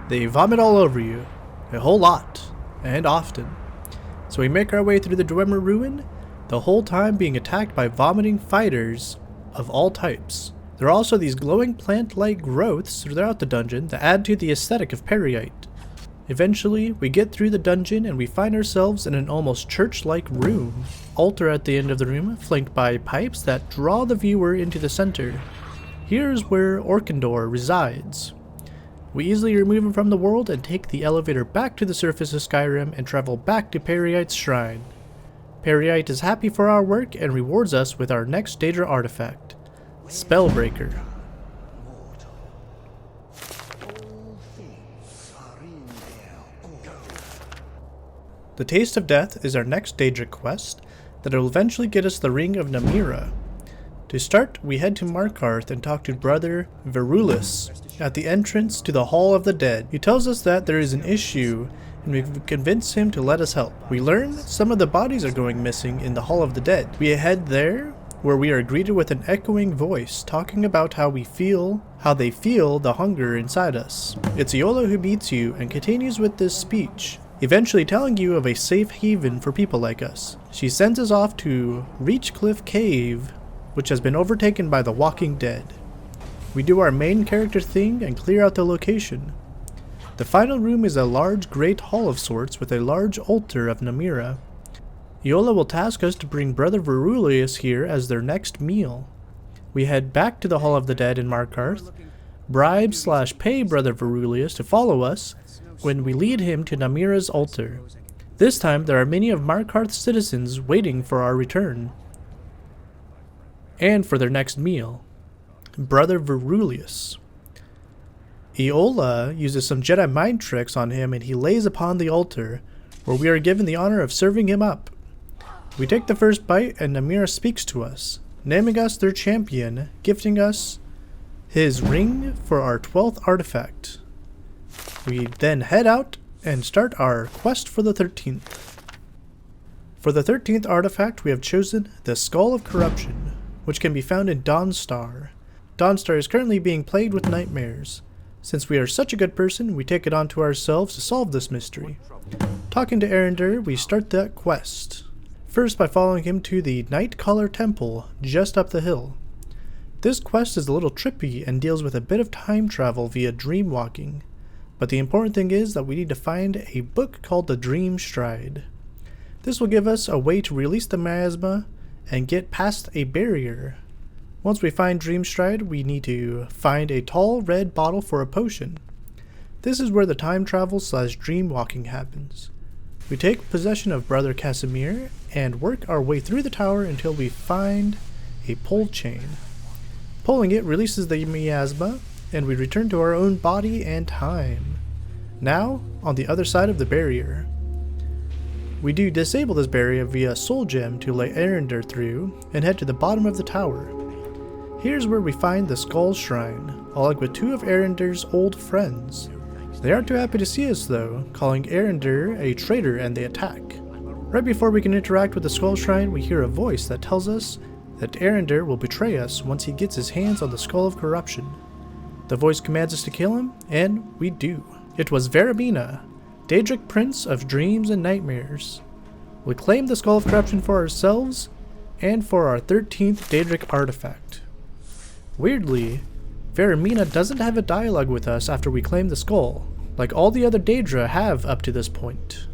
Speaker 1: They vomit all over you, a whole lot, and often. So we make our way through the Dwemer Ruin, the whole time being attacked by vomiting fighters of all types. There are also these glowing plant-like growths throughout the dungeon that add to the aesthetic of Periite. Eventually, we get through the dungeon and we find ourselves in an almost church-like room. Altar at the end of the room, flanked by pipes that draw the viewer into the center. Here's where Orkendor resides. We easily remove him from the world and take the elevator back to the surface of Skyrim and travel back to Periite's shrine. Periite is happy for our work and rewards us with our next Daedra artifact, Spellbreaker. The Taste of Death is our next Daedric quest that will eventually get us the Ring of Namira. To start, we head to Markarth and talk to Brother Verulus at the entrance to the Hall of the Dead. He tells us that there is an issue and we convince him to let us help. We learn that some of the bodies are going missing in the Hall of the Dead. We head there, where we are greeted with an echoing voice talking about how they feel the hunger inside us. It's Iolo who meets you and continues with this speech. eventually telling you of a safe haven for people like us. She sends us off to Reachcliff Cave, which has been overtaken by the Walking Dead. We do our main character thing and clear out the location. The final room is a large great hall of sorts with a large altar of Namira. Iola will task us to bring Brother Verulius here as their next meal. We head back to the Hall of the Dead in Markarth, bribe/pay Brother Verulius to follow us when we lead him to Namira's altar. This time there are many of Markarth's citizens waiting for our return and for their next meal. Brother Verulius. Iola uses some Jedi mind tricks on him and he lays upon the altar, where we are given the honor of serving him up. We take the first bite and Namira speaks to us, naming us their champion, gifting us his ring for our 12th artifact. We then head out and start our quest for the 13th. For the 13th artifact we have chosen the Skull of Corruption, which can be found in Dawnstar. Dawnstar is currently being plagued with nightmares. Since we are such a good person, we take it on to ourselves to solve this mystery. Talking to Erendur, we start that quest. First by following him to the Nightcaller Temple, just up the hill. This quest is a little trippy and deals with a bit of time travel via dream walking. But the important thing is that we need to find a book called the Dream Stride. This will give us a way to release the miasma and get past a barrier. Once we find Dream Stride, we need to find a tall red bottle for a potion. This is where the time travel/dream walking happens. We take possession of Brother Casimir and work our way through the tower until we find a pull chain. Pulling it releases the miasma, and we return to our own body and time. Now, on the other side of the barrier. We do disable this barrier via Soul Gem to let Erendur through, and head to the bottom of the tower. Here's where we find the Skull Shrine, along with two of Erendur's old friends. They aren't too happy to see us though, calling Erendur a traitor, and they attack. Right before we can interact with the Skull Shrine, we hear a voice that tells us that Erendur will betray us once he gets his hands on the Skull of Corruption. The voice commands us to kill him, and we do. It was Varamina, daedric prince of dreams and nightmares. We claim the Skull of Corruption for ourselves, and for our 13th daedric artifact. Weirdly, Varamina doesn't have a dialogue with us after we claim the skull, like all the other Daedra have up to this point.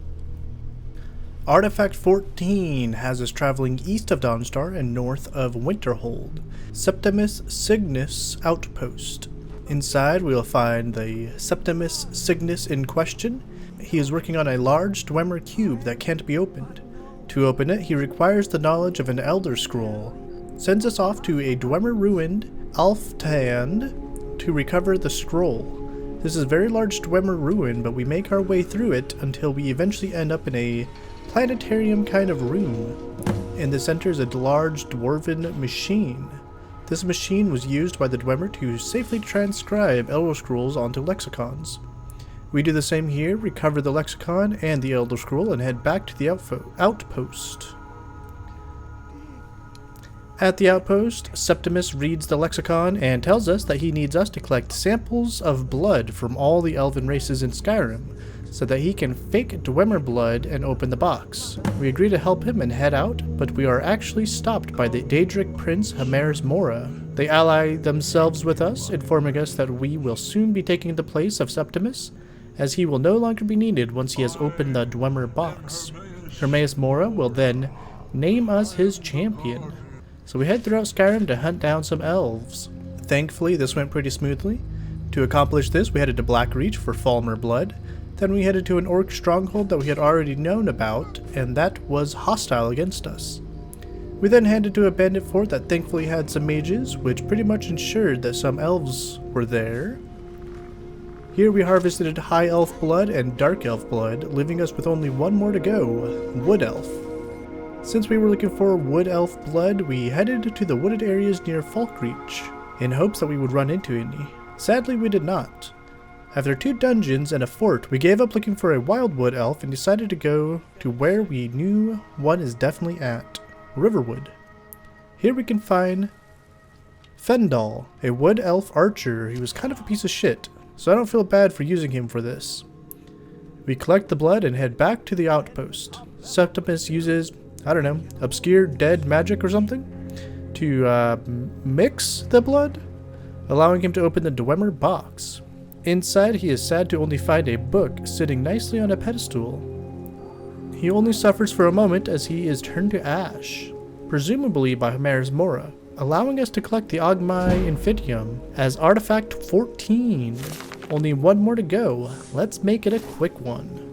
Speaker 1: Artifact 14 has us traveling east of Dawnstar and north of Winterhold, Septimus Cygnus Outpost. Inside we will find the Septimus Cygnus in question. He is working on a large Dwemer cube that can't be opened. To open it, he requires the knowledge of an Elder Scroll. Sends us off to a Dwemer ruined Alftand to recover the scroll. This is a very large Dwemer ruin, but we make our way through it until we eventually end up in a planetarium kind of room. In the center is a large dwarven machine. This machine was used by the Dwemer to safely transcribe Elder Scrolls onto lexicons. We do the same here, recover the lexicon and the Elder Scroll, and head back to the outpost. At the outpost, Septimus reads the lexicon and tells us that he needs us to collect samples of blood from all the elven races in Skyrim, so that he can fake Dwemer blood and open the box. We agree to help him and head out, but we are actually stopped by the daedric prince Hamers Mora. They ally themselves with us, informing us that we will soon be taking the place of Septimus, as he will no longer be needed once he has opened the Dwemer box. Hermaeus Mora will then name us his champion. So we head throughout Skyrim to hunt down some elves. Thankfully, this went pretty smoothly. To accomplish this, we headed to Blackreach for Falmer blood. Then we headed to an orc stronghold that we had already known about, and that was hostile against us. We then headed to a bandit fort that thankfully had some mages, which pretty much ensured that some elves were there. Here we harvested high elf blood and dark elf blood, leaving us with only one more to go, wood elf. Since we were looking for wood elf blood, we headed to the wooded areas near Falkreach, in hopes that we would run into any. Sadly, we did not. After 2 dungeons and a fort, we gave up looking for a wildwood elf and decided to go to where we knew one is definitely at, Riverwood. Here we can find Fendal, a wood elf archer. He was kind of a piece of shit, so I don't feel bad for using him for this. We collect the blood and head back to the outpost. Septimus uses, I don't know, obscure dead magic or something to mix the blood, allowing him to open the Dwemer box. Inside, he is sad to only find a book sitting nicely on a pedestal. He only suffers for a moment as he is turned to ash, presumably by Maris Mora, allowing us to collect the Ogmai Infinium as Artifact 14. Only one more to go. Let's make it a quick one.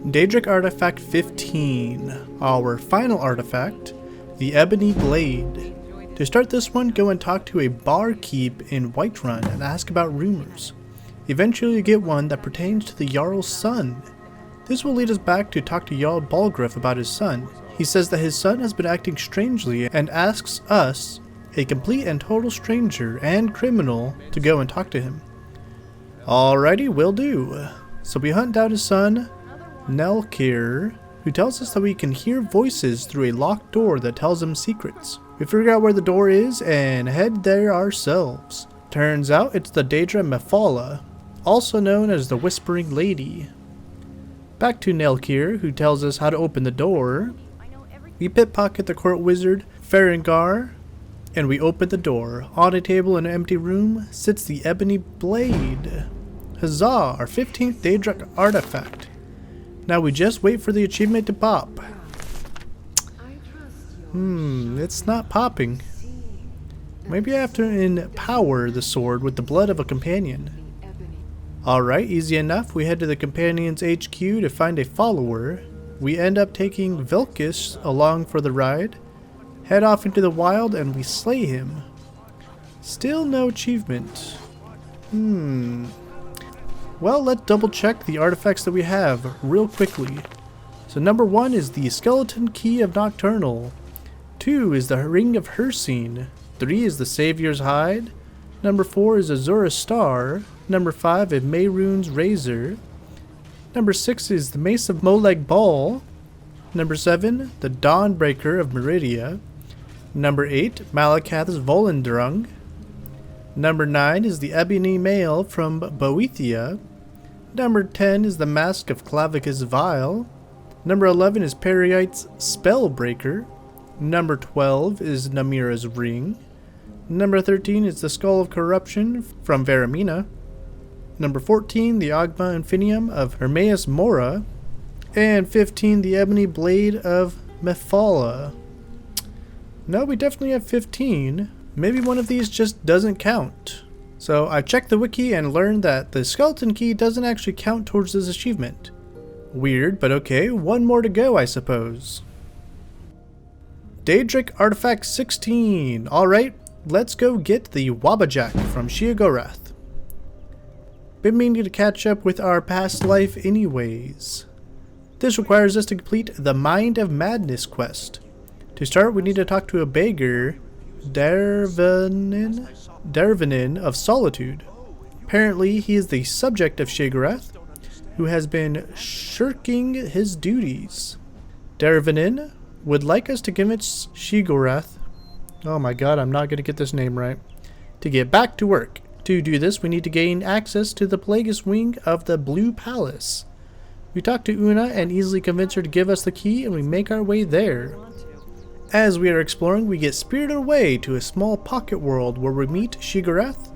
Speaker 1: Daedric Artifact 15, our final artifact, the Ebony Blade. To start this one, go and talk to a barkeep in Whiterun and ask about rumors. Eventually you get one that pertains to the Jarl's son. This will lead us back to talk to Jarl Balgruuf about his son. He says that his son has been acting strangely and asks us, a complete and total stranger and criminal, to go and talk to him. Alrighty, will do. So we hunt down his son, Nelkir, who tells us that we can hear voices through a locked door that tells him secrets. We figure out where the door is and head there ourselves. Turns out it's the Daedra Mephala, also known as the Whispering Lady. Back to Nelkir, who tells us how to open the door. We pickpocket the court wizard, Farengar, and we open the door. On a table in an empty room sits the Ebony Blade. Huzzah, our 15th Daedric artifact. Now we just wait for the achievement to pop. It's not popping. Maybe I have to empower the sword with the blood of a companion. Alright, easy enough. We head to the companion's HQ to find a follower. We end up taking Vilkis along for the ride, head off into the wild, and we slay him. Still no achievement. Well, let's double check the artifacts that we have real quickly. So number 1 is the Skeleton Key of Nocturnal. 2 is the Ring of Hirsine. 3 is the Savior's Hide. Number 4 is Azura's Star. Number 5 is Mehrunes Razor. Number 6 is the Mace of Molag Bal. Number 7, the Dawnbreaker of Meridia. Number 8, Malakath's Volendrung. Number 9 is the Ebony Mail from Boethia. Number 10 is the Mask of Clavicus Vile. Number 11 is Periite's Spellbreaker. Number 12 is Namira's Ring. Number 13 is the Skull of Corruption from Varamina. Number 14, the Ogma Infinium of Hermaeus Mora. And 15, the Ebony Blade of Mephala. No, we definitely have 15. Maybe one of these just doesn't count. So I checked the wiki and learned that the skeleton key doesn't actually count towards this achievement. Weird, but okay, one more to go, I suppose. Daedric Artifact 16. Alright, let's go get the Wabbajack from Sheogorath. Been meaning to catch up with our past life anyways. This requires us to complete the Mind of Madness quest. To start, we need to talk to a beggar, Dervanin of Solitude. Apparently, he is the subject of Sheogorath, who has been shirking his duties. Dervanin would like us to convince Sheogorath, oh my god, I'm not going to get this name right, to get back to work. To do this, we need to gain access to the Plagueis wing of the Blue Palace. We talk to Una and easily convince her to give us the key, and we make our way there. As we are exploring, we get spirited away to a small pocket world where we meet Sheogorath,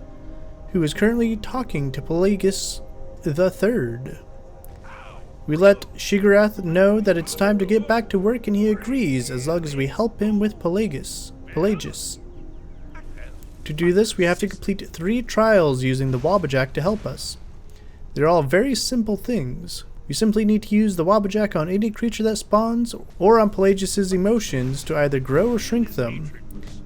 Speaker 1: who is currently talking to Plagueis III. We let Sheogorath know that it's time to get back to work, and he agrees as long as we help him with Pelagius. To do this, we have to complete 3 trials using the Wabbajack to help us. They're all very simple things. We simply need to use the Wabbajack on any creature that spawns, or on Pelagius' emotions to either grow or shrink them.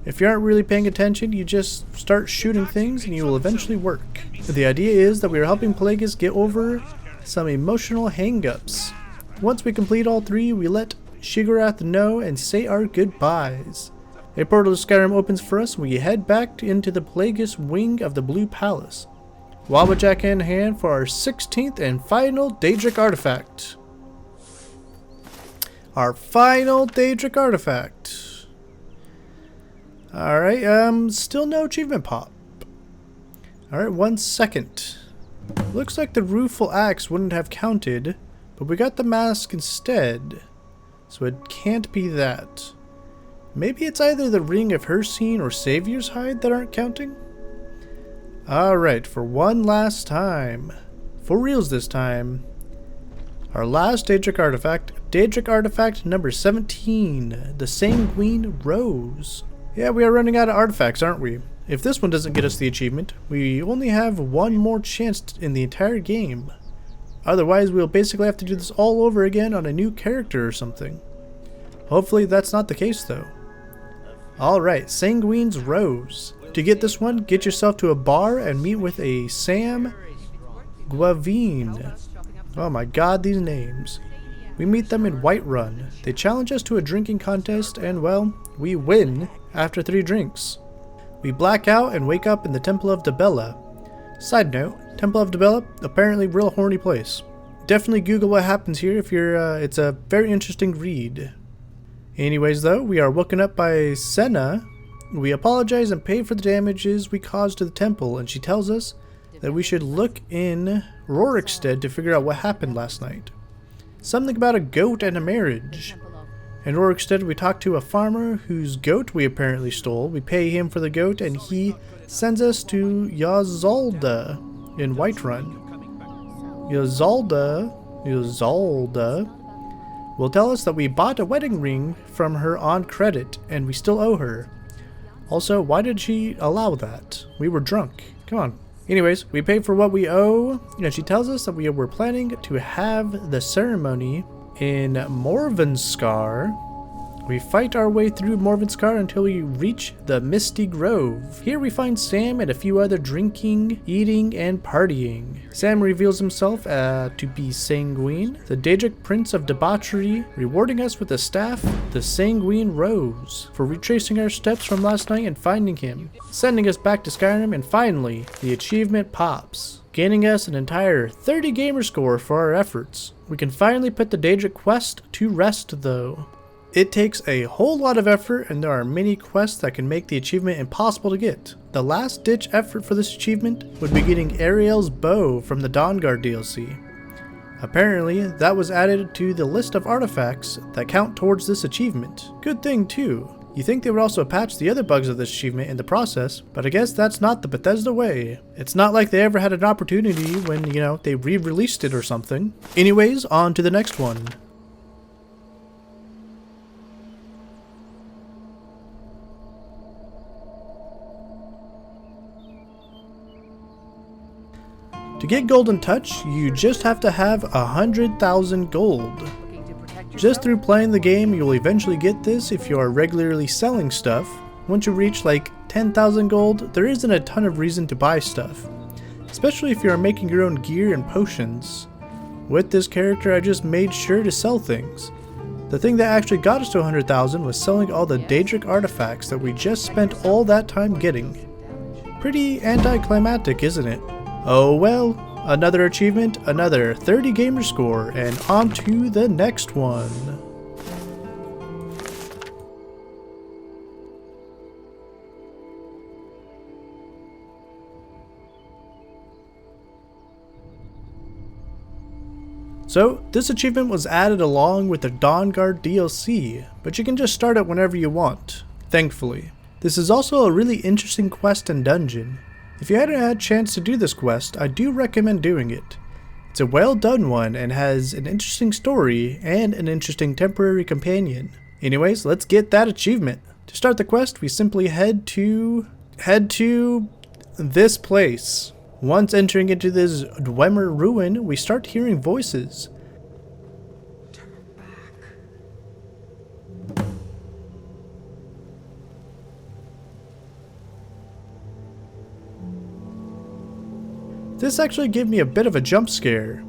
Speaker 1: If you aren't really paying attention, you just start shooting things and you will eventually work. The idea is that we are helping Pelagius get over some emotional hang-ups. Once we complete all 3, we let Sheogorath know and say our goodbyes. A portal to Skyrim opens for us, and we head back into the Plagueis wing of the Blue Palace. Wabbajack in hand for our 16th and final Daedric artifact. Our final Daedric artifact. Alright, still no achievement pop. Alright, 1 second. Looks like the rueful axe wouldn't have counted, but we got the mask instead. So it can't be that. Maybe it's either the ring of Hircine or Savior's hide that aren't counting? Alright, for one last time. For reals this time. Our last daedric artifact number 17, the Sanguine Rose. Yeah, we are running out of artifacts, aren't we? If this one doesn't get us the achievement, we only have one more chance in the entire game. Otherwise, we'll basically have to do this all over again on a new character or something. Hopefully that's not the case though. Alright, Sanguine's Rose. To get this one, get yourself to a bar and meet with a Sam Guavine. Oh my god, these names. We meet them in Whiterun. They challenge us to a drinking contest and, well, we win after 3 drinks. We black out and wake up in the Temple of Dibella. Side note, Temple of Dibella, apparently real horny place. Definitely Google what happens here if you're, it's a very interesting read. Anyways though, we are woken up by Senna. We apologize and pay for the damages we caused to the temple, and she tells us that we should look in Rorikstead to figure out what happened last night. Something about a goat and a marriage. In Rorikstead we talk to a farmer whose goat we apparently stole. We pay him for the goat and he sends us to Yzalda in Whiterun. Yzalda will tell us that we bought a wedding ring from her on credit and we still owe her. Also, why did she allow that? We were drunk. Come on. Anyways, we pay for what we owe, and she tells us that we were planning to have the ceremony in Morvenskar. We fight our way through Morvenskar until we reach the Misty Grove. Here we find Sam and a few other drinking, eating, and partying. Sam reveals himself to be Sanguine, the daedric prince of debauchery, rewarding us with a staff, the Sanguine Rose, for retracing our steps from last night and finding him, sending us back to Skyrim, and finally, the achievement pops, gaining us an entire 30 gamer score for our efforts. We can finally put the daedric quest to rest though. It takes a whole lot of effort, and there are many quests that can make the achievement impossible to get. The last ditch effort for this achievement would be getting Ariel's bow from the Dawnguard DLC. Apparently, that was added to the list of artifacts that count towards this achievement. Good thing too. You think they would also patch the other bugs of this achievement in the process, but I guess that's not the Bethesda way. It's not like they ever had an opportunity when, you know, they re-released it or something. Anyways, on to the next one. To get Golden Touch, you just have to have 100,000 gold. Just through playing the game, you'll eventually get this if you are regularly selling stuff. Once you reach like 10,000 gold, there isn't a ton of reason to buy stuff. Especially if you are making your own gear and potions. With this character, I just made sure to sell things. The thing that actually got us to 100,000 was selling all the daedric artifacts that we just spent all that time getting. Pretty anticlimactic, isn't it? Oh well, another achievement, another 30 gamer score, and on to the next one. So, this achievement was added along with the Dawnguard DLC, but you can just start it whenever you want, thankfully. This is also a really interesting quest and dungeon. If you hadn't had a chance to do this quest, I do recommend doing it. It's a well done one and has an interesting story and an interesting temporary companion. Anyways, let's get that achievement. To start the quest, we simply head to this place. Once entering into this Dwemer ruin, we start hearing voices. This actually gave me a bit of a jump scare.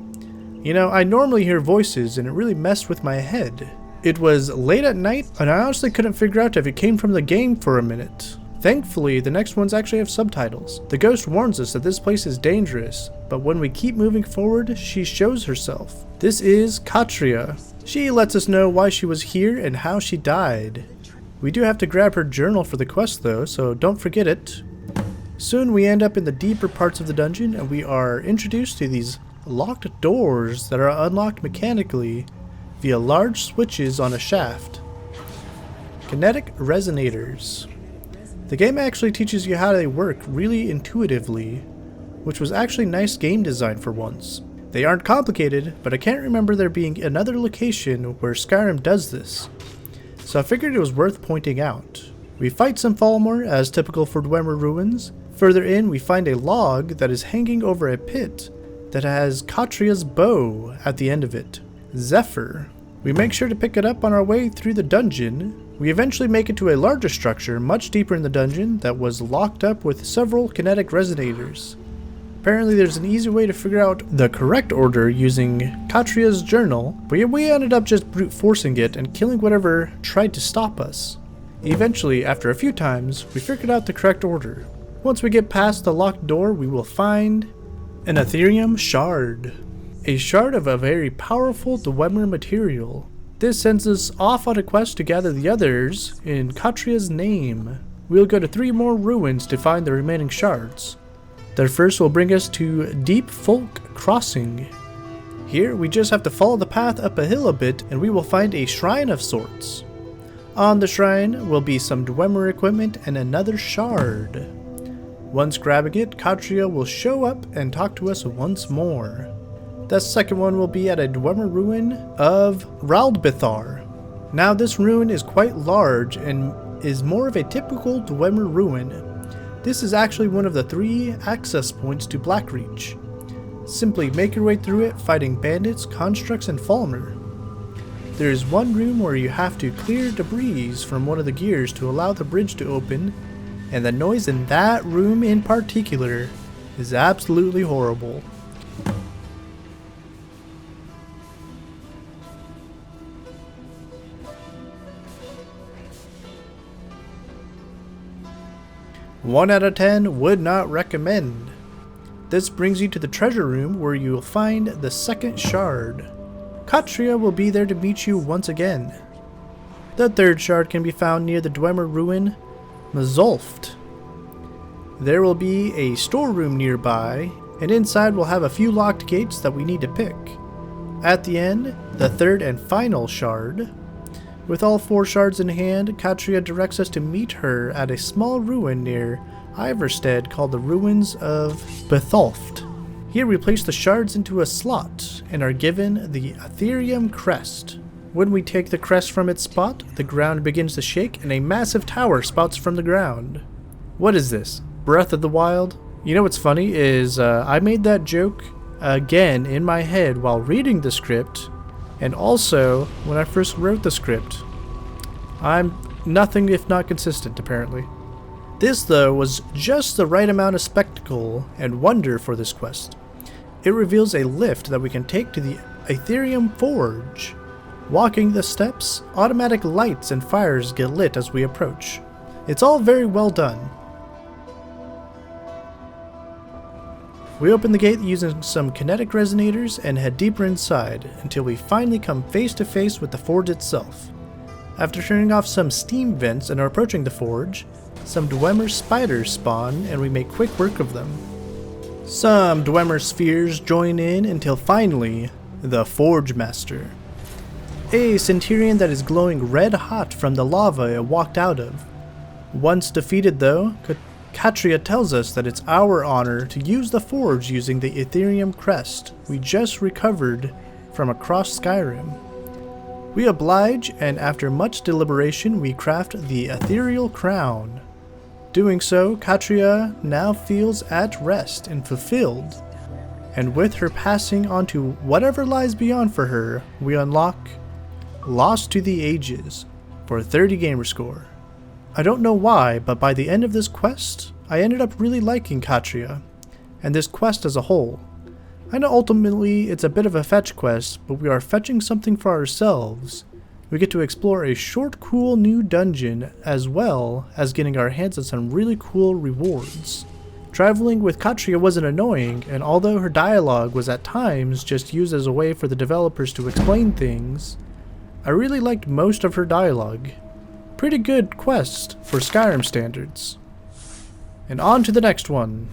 Speaker 1: You know, I normally hear voices and it really messed with my head. It was late at night and I honestly couldn't figure out if it came from the game for a minute. Thankfully, the next ones actually have subtitles. The ghost warns us that this place is dangerous, but when we keep moving forward, she shows herself. This is Katria. She lets us know why she was here and how she died. We do have to grab her journal for the quest though, so don't forget it. Soon we end up in the deeper parts of the dungeon and we are introduced to these locked doors that are unlocked mechanically via large switches on a shaft. Kinetic resonators. The game actually teaches you how they work really intuitively, which was actually nice game design for once. They aren't complicated, but I can't remember there being another location where Skyrim does this, so I figured it was worth pointing out. We fight some Falmer, as typical for Dwemer ruins. Further in, we find a log that is hanging over a pit that has Katria's bow at the end of it. Zephyr. We make sure to pick it up on our way through the dungeon. We eventually make it to a larger structure much deeper in the dungeon that was locked up with several kinetic resonators. Apparently there's an easy way to figure out the correct order using Katria's journal, but we ended up just brute forcing it and killing whatever tried to stop us. Eventually, after a few times, we figured out the correct order. Once we get past the locked door, we will find an Ethereum shard. A shard of a very powerful Dwemer material. This sends us off on a quest to gather the others in Katria's name. We'll go to 3 more ruins to find the remaining shards. The first will bring us to Deep Folk Crossing. Here we just have to follow the path up a hill a bit and we will find a shrine of sorts. On the shrine will be some Dwemer equipment and another shard. Once grabbing it, Katria will show up and talk to us once more. The second one will be at a Dwemer ruin of Raldbithar. Now this ruin is quite large and is more of a typical Dwemer ruin. This is actually one of the 3 access points to Blackreach. Simply make your way through it fighting bandits, constructs, and Falmer. There is one room where you have to clear debris from one of the gears to allow the bridge to open, and the noise in that room in particular is absolutely horrible. One out of 10 would not recommend. This brings you to the treasure room where you will find the second shard. Katria will be there to meet you once again. The third shard can be found near the Dwemer ruin, Mazolft. There will be a storeroom nearby, and inside we'll have a few locked gates that we need to pick. At the end, the third and final shard. With all 4 shards in hand, Katria directs us to meet her at a small ruin near Iverstead called the Ruins of Betholft. Here we place the shards into a slot and are given the Ethereum crest. When we take the crest from its spot, the ground begins to shake and a massive tower spouts from the ground. What is this? Breath of the Wild? You know what's funny is I made that joke again in my head while reading the script, and also when I first wrote the script. I'm nothing if not consistent, apparently. This though was just the right amount of spectacle and wonder for this quest. It reveals a lift that we can take to the Ethereum Forge. Walking the steps, automatic lights and fires get lit as we approach. It's all very well done. We open the gate using some kinetic resonators and head deeper inside until we finally come face to face with the forge itself. After turning off some steam vents and are approaching the forge, some Dwemer spiders spawn and we make quick work of them. Some Dwemer spheres join in until finally, the Forge Master. A centurion that is glowing red hot from the lava it walked out of. Once defeated though, Katria tells us that it's our honor to use the forge using the Ethereum crest we just recovered from across Skyrim. We oblige, and after much deliberation we craft the ethereal crown. Doing so, Katria now feels at rest and fulfilled, and with her passing on to whatever lies beyond for her, we unlock Lost to the Ages for 30 gamer score. I don't know why, but by the end of this quest, I ended up really liking Katria, and this quest as a whole. I know ultimately it's a bit of a fetch quest, but we are fetching something for ourselves. We get to explore a short, cool new dungeon, as well as getting our hands on some really cool rewards. Traveling with Katria wasn't annoying, and although her dialogue was at times just used as a way for the developers to explain things, I really liked most of her dialogue. Pretty good quest for Skyrim standards. And on to the next one.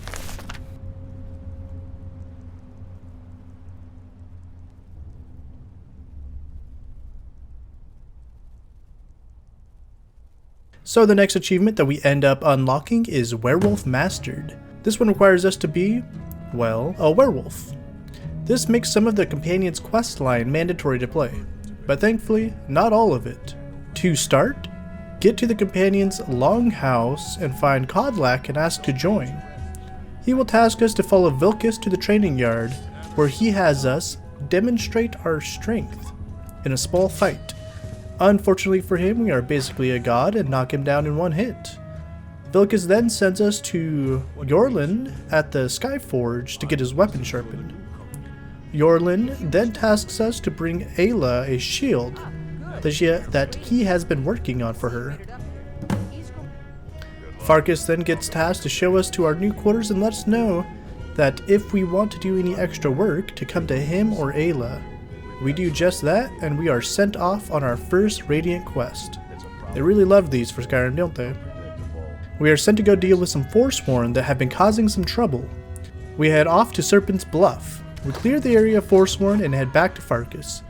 Speaker 1: So the next achievement that we end up unlocking is Werewolf Mastered. This one requires us to be, well, a werewolf. This makes some of the companion's quest line mandatory to play, but thankfully not all of it. To start, get to the companion's longhouse and find Kodlak and ask to join. He will task us to follow Vilcus to the training yard, where he has us demonstrate our strength in a small fight. Unfortunately for him, we are basically a god and knock him down in one hit. Vilcus then sends us to Yorlin at the Skyforge to get his weapon sharpened. Yorlin then tasks us to bring Ayla a shield that he has been working on for her. Farkas then gets tasked to show us to our new quarters and let us know that if we want to do any extra work, to come to him or Ayla. We do just that, and we are sent off on our first Radiant quest. They really love these for Skyrim, don't they? We are sent to go deal with some Forsworn that have been causing some trouble. We head off to Serpent's Bluff. We clear the area of Forsworn and head back to Farkas.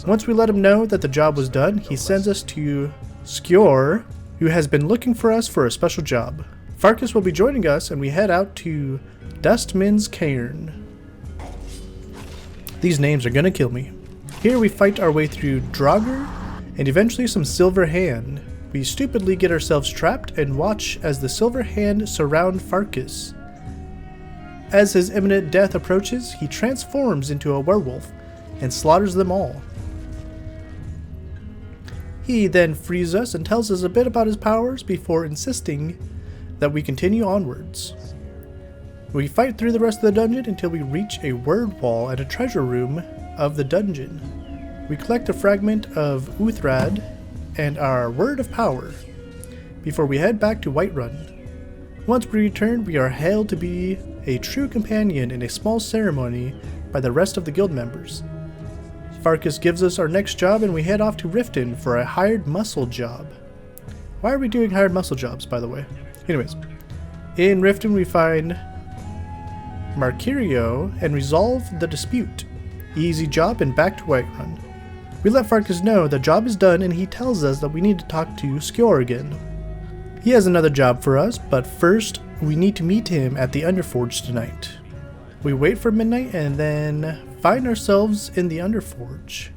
Speaker 1: Once we let him know that the job was done, he sends us to Skjor, who has been looking for us for a special job. Farkas will be joining us, and we head out to Dustman's Cairn. These names are gonna kill me. Here we fight our way through Draugr and eventually some Silver Hand. We stupidly get ourselves trapped and watch as the Silver Hand surround Farkas. As his imminent death approaches, he transforms into a werewolf and slaughters them all. He then frees us and tells us a bit about his powers before insisting that we continue onwards. We fight through the rest of the dungeon until we reach a word wall and a treasure room of the dungeon. We collect a fragment of Uthrad and our word of power before we head back to Whiterun. Once we return, we are hailed to be a true companion in a small ceremony by the rest of the guild members. Farkas gives us our next job and we head off to Riften for a hired muscle job. Why are we doing hired muscle jobs, by the way? Anyways, in Riften we find Markirio and resolve the dispute. Easy job and back to Whiterun. We let Farkas know the job is done and he tells us that we need to talk to Skjor again. He has another job for us, but first we need to meet him at the Underforge tonight. We wait for midnight and then find ourselves in the Underforge.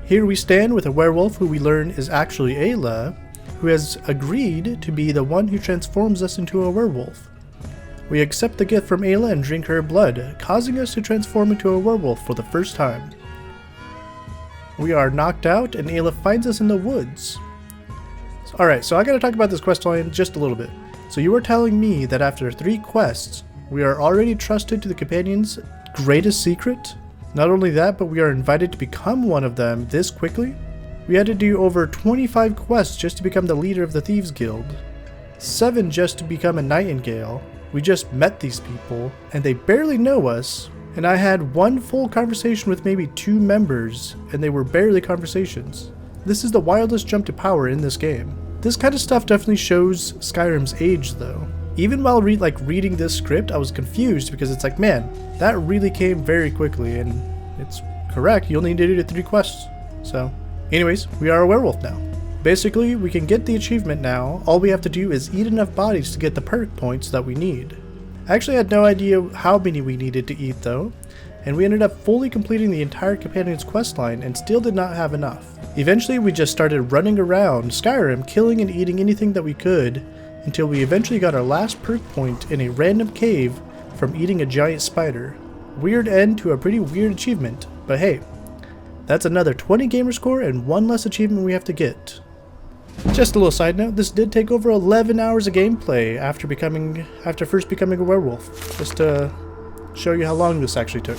Speaker 1: Here we stand with a werewolf who we learn is actually Ayla, who has agreed to be the one who transforms us into a werewolf. We accept the gift from Ayla and drink her blood, causing us to transform into a werewolf for the first time. We are knocked out and Ayla finds us in the woods. Alright, so I gotta talk about this quest line just a little bit. So you were telling me that after 3 quests, we are already trusted to the companion's greatest secret? Not only that, but we are invited to become one of them this quickly? We had to do over 25 quests just to become the leader of the Thieves Guild. 7 just to become a Nightingale. We just met these people, and they barely know us, and I had 1 full conversation with maybe 2 members, and they were barely conversations. This is the wildest jump to power in this game. This kind of stuff definitely shows Skyrim's age though. Even while reading this script, I was confused because it's like, man, that really came very quickly, and it's correct, you only need to do 3 quests. So, anyways, we are a werewolf now. Basically, we can get the achievement now. All we have to do is eat enough bodies to get the perk points that we need. I actually had no idea how many we needed to eat though, and we ended up fully completing the entire companion's questline and still did not have enough. Eventually we just started running around Skyrim killing and eating anything that we could until we eventually got our last perk point in a random cave from eating a giant spider. Weird end to a pretty weird achievement, but hey, that's another 20 gamer score and 1 less achievement we have to get. Just a little side note, this did take over 11 hours of gameplay after first becoming a werewolf, just to show you how long this actually took.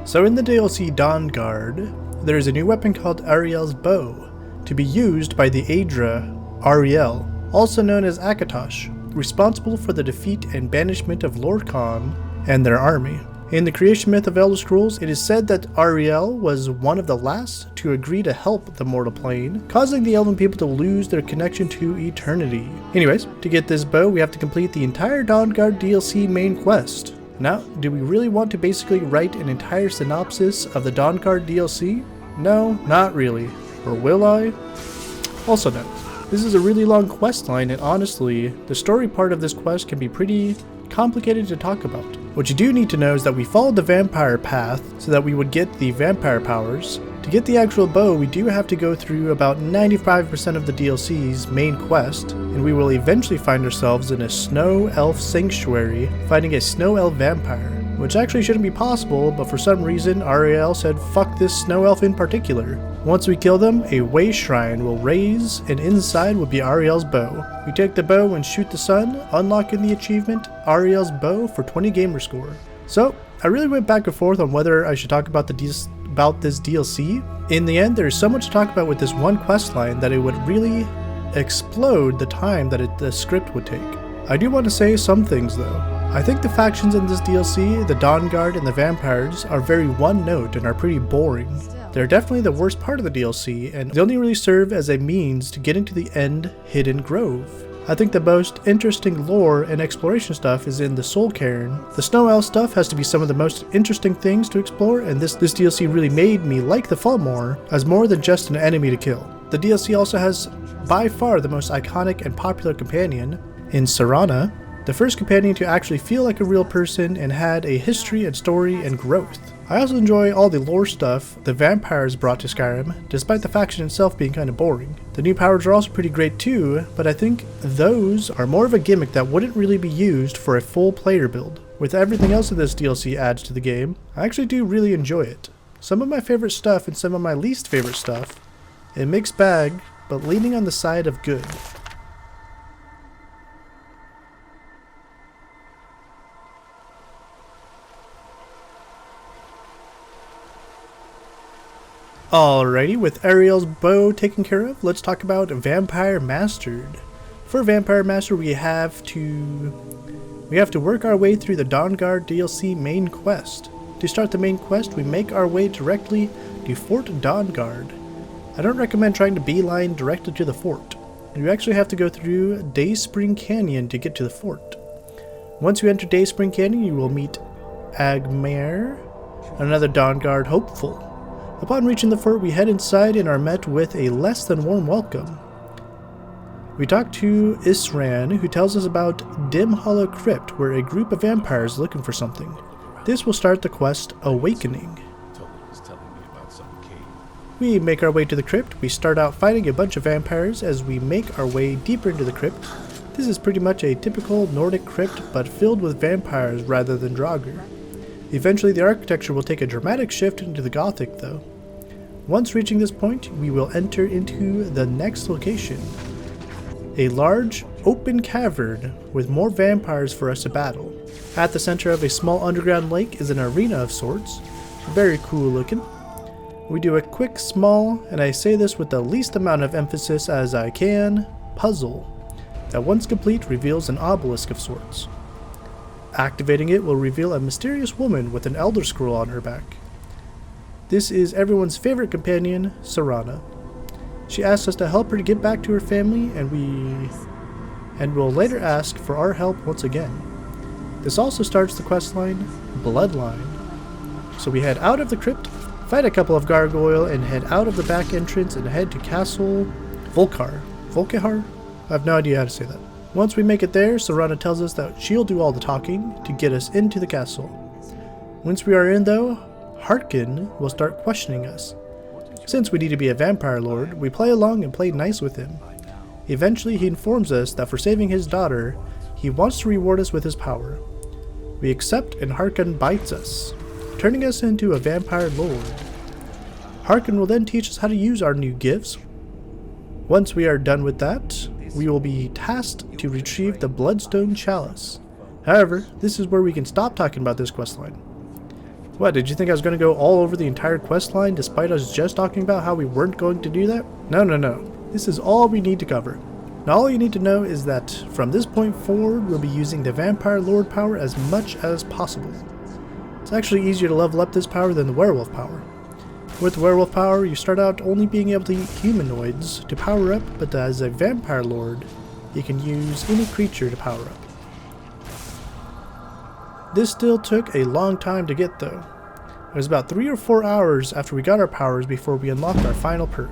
Speaker 1: So in the DLC Dawnguard, there is a new weapon called Ariel's Bow, to be used by the Aedra Ariel, also known as Akatosh, responsible for the defeat and banishment of Lorkhan and their army. In the creation myth of Elder Scrolls, it is said that Ariel was one of the last to agree to help the mortal plane, causing the elven people to lose their connection to eternity. Anyways, to get this bow, we have to complete the entire Dawnguard DLC main quest. Now, do we really want to basically write an entire synopsis of the Dawnguard DLC? No, not really. Or will I? Also no. This is a really long quest line, and honestly, the story part of this quest can be pretty complicated to talk about. What you do need to know is that we followed the vampire path so that we would get the vampire powers. To get the actual bow, we do have to go through about 95% of the DLC's main quest, and we will eventually find ourselves in a snow elf sanctuary fighting a snow elf vampire, which actually shouldn't be possible, but for some reason Ariel said fuck this snow elf in particular. Once we kill them, a way shrine will raise, and inside will be Ariel's bow. We take the bow and shoot the sun, unlocking the achievement Ariel's bow for 20 gamer score. So, I really went back and forth on whether I should talk about this DLC. In the end, there is so much to talk about with this one quest line that it would really explode the time that the script would take. I do want to say some things though. I think the factions in this DLC, the Dawnguard and the vampires, are very one note and are pretty boring. They're definitely the worst part of the DLC, and they only really serve as a means to getting to the end Hidden Grove. I think the most interesting lore and exploration stuff is in the Soul Cairn. The Snow Elf stuff has to be some of the most interesting things to explore, and this DLC really made me like the Fall more as more than just an enemy to kill. The DLC also has by far the most iconic and popular companion in Serana, the first companion to actually feel like a real person and had a history and story and growth. I also enjoy all the lore stuff the vampires brought to Skyrim, despite the faction itself being kind of boring. The new powers are also pretty great too, but I think those are more of a gimmick that wouldn't really be used for a full player build. With everything else that this DLC adds to the game, I actually do really enjoy it. Some of my favorite stuff and some of my least favorite stuff, a mixed bag, but leaning on the side of good. Alrighty, with Ariel's bow taken care of, let's talk about Vampire Mastered. For Vampire Master, we have to work our way through the Dawnguard DLC main quest. To start the main quest, we make our way directly to Fort Dawnguard. I don't recommend trying to beeline directly to the fort. You actually have to go through Dayspring Canyon to get to the fort. Once you enter Dayspring Canyon, you will meet Agmare, another Dawnguard hopeful. Upon reaching the fort, we head inside and are met with a less than warm welcome. We talk to Isran, who tells us about Dim Hollow Crypt, where a group of vampires is looking for something. This will start the quest Awakening. We make our way to the crypt. We start out fighting a bunch of vampires as we make our way deeper into the crypt. This is pretty much a typical Nordic crypt, but filled with vampires rather than Draugr. Eventually the architecture will take a dramatic shift into the Gothic though. Once reaching this point, we will enter into the next location. A large, open cavern with more vampires for us to battle. At the center of a small underground lake is an arena of sorts. Very cool looking. We do a quick, small, and I say this with the least amount of emphasis as I can, puzzle, that once complete reveals an obelisk of sorts. Activating it will reveal a mysterious woman with an Elder Scroll on her back. This is everyone's favorite companion, Serana. She asks us to help her to get back to her family, and will later ask for our help once again. This also starts the questline, Bloodline. So we head out of the crypt, fight a couple of gargoyle, and head out of the back entrance and head to Castle Volkar. Volkihar? I have no idea how to say that. Once we make it there, Serana tells us that she'll do all the talking to get us into the castle. Once we are in though, Harkin will start questioning us. Since we need to be a vampire lord, we play along and play nice with him. Eventually he informs us that for saving his daughter, he wants to reward us with his power. We accept and Harkin bites us, turning us into a vampire lord. Harkin will then teach us how to use our new gifts. Once we are done with that, we will be tasked to retrieve the Bloodstone Chalice. However, this is where we can stop talking about this questline. What, did you think I was going to go all over the entire questline despite us just talking about how we weren't going to do that? No. This is all we need to cover. Now all you need to know is that from this point forward, we'll be using the Vampire Lord power as much as possible. It's actually easier to level up this power than the werewolf power. With werewolf power, you start out only being able to eat humanoids to power up, but as a vampire lord, you can use any creature to power up. This still took a long time to get though. It was about 3 or 4 hours after we got our powers before we unlocked our final perk.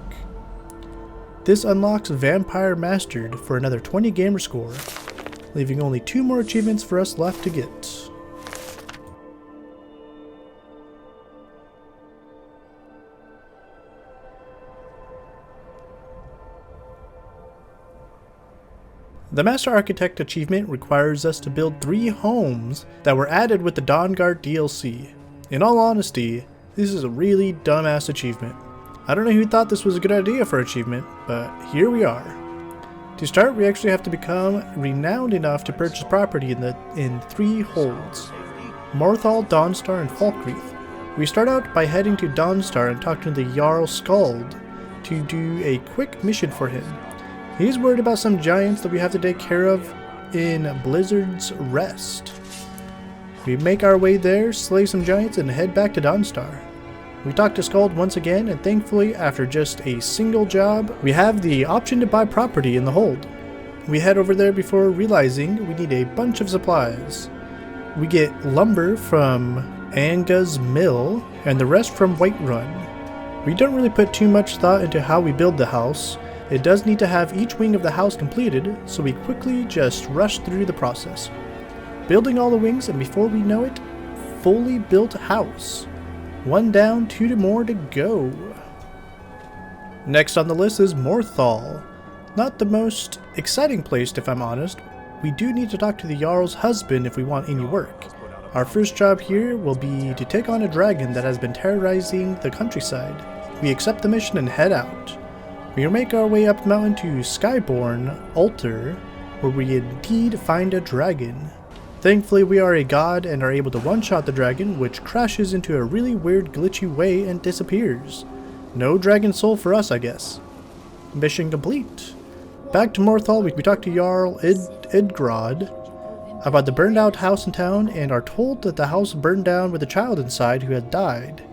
Speaker 1: This unlocks Vampire Mastered for another 20 gamer score, leaving only 2 more achievements for us left to get. The Master Architect achievement requires us to build 3 homes that were added with the Dawnguard DLC. In all honesty, this is a really dumbass achievement. I don't know who thought this was a good idea for achievement, but here we are. To start, we actually have to become renowned enough to purchase property in 3 holds: Morthal, Dawnstar, and Falkreath. We start out by heading to Dawnstar and talking to the Jarl Skald to do a quick mission for him. He's worried about some giants that we have to take care of in Blizzard's Rest. We make our way there, slay some giants, and head back to Dawnstar. We talk to Skald once again, and thankfully, after just a single job, we have the option to buy property in the hold. We head over there before realizing we need a bunch of supplies. We get lumber from Anga's Mill, and the rest from Whiterun. We don't really put too much thought into how we build the house. It does need to have each wing of the house completed, so we quickly just rush through the process. Building all the wings, and before we know it, fully built house. 1 down, 2 more to go. Next on the list is Morthal. Not the most exciting place, if I'm honest. We do need to talk to the Jarl's husband if we want any work. Our first job here will be to take on a dragon that has been terrorizing the countryside. We accept the mission and head out. We make our way up the mountain to Skyborn Altar, where we indeed find a dragon. Thankfully we are a god and are able to one-shot the dragon, which crashes into a really weird glitchy way and disappears. No dragon soul for us, I guess. Mission complete. Back to Morthal, we talk to Jarl Idgrod about the burned out house in town and are told that the house burned down with a child inside who had died.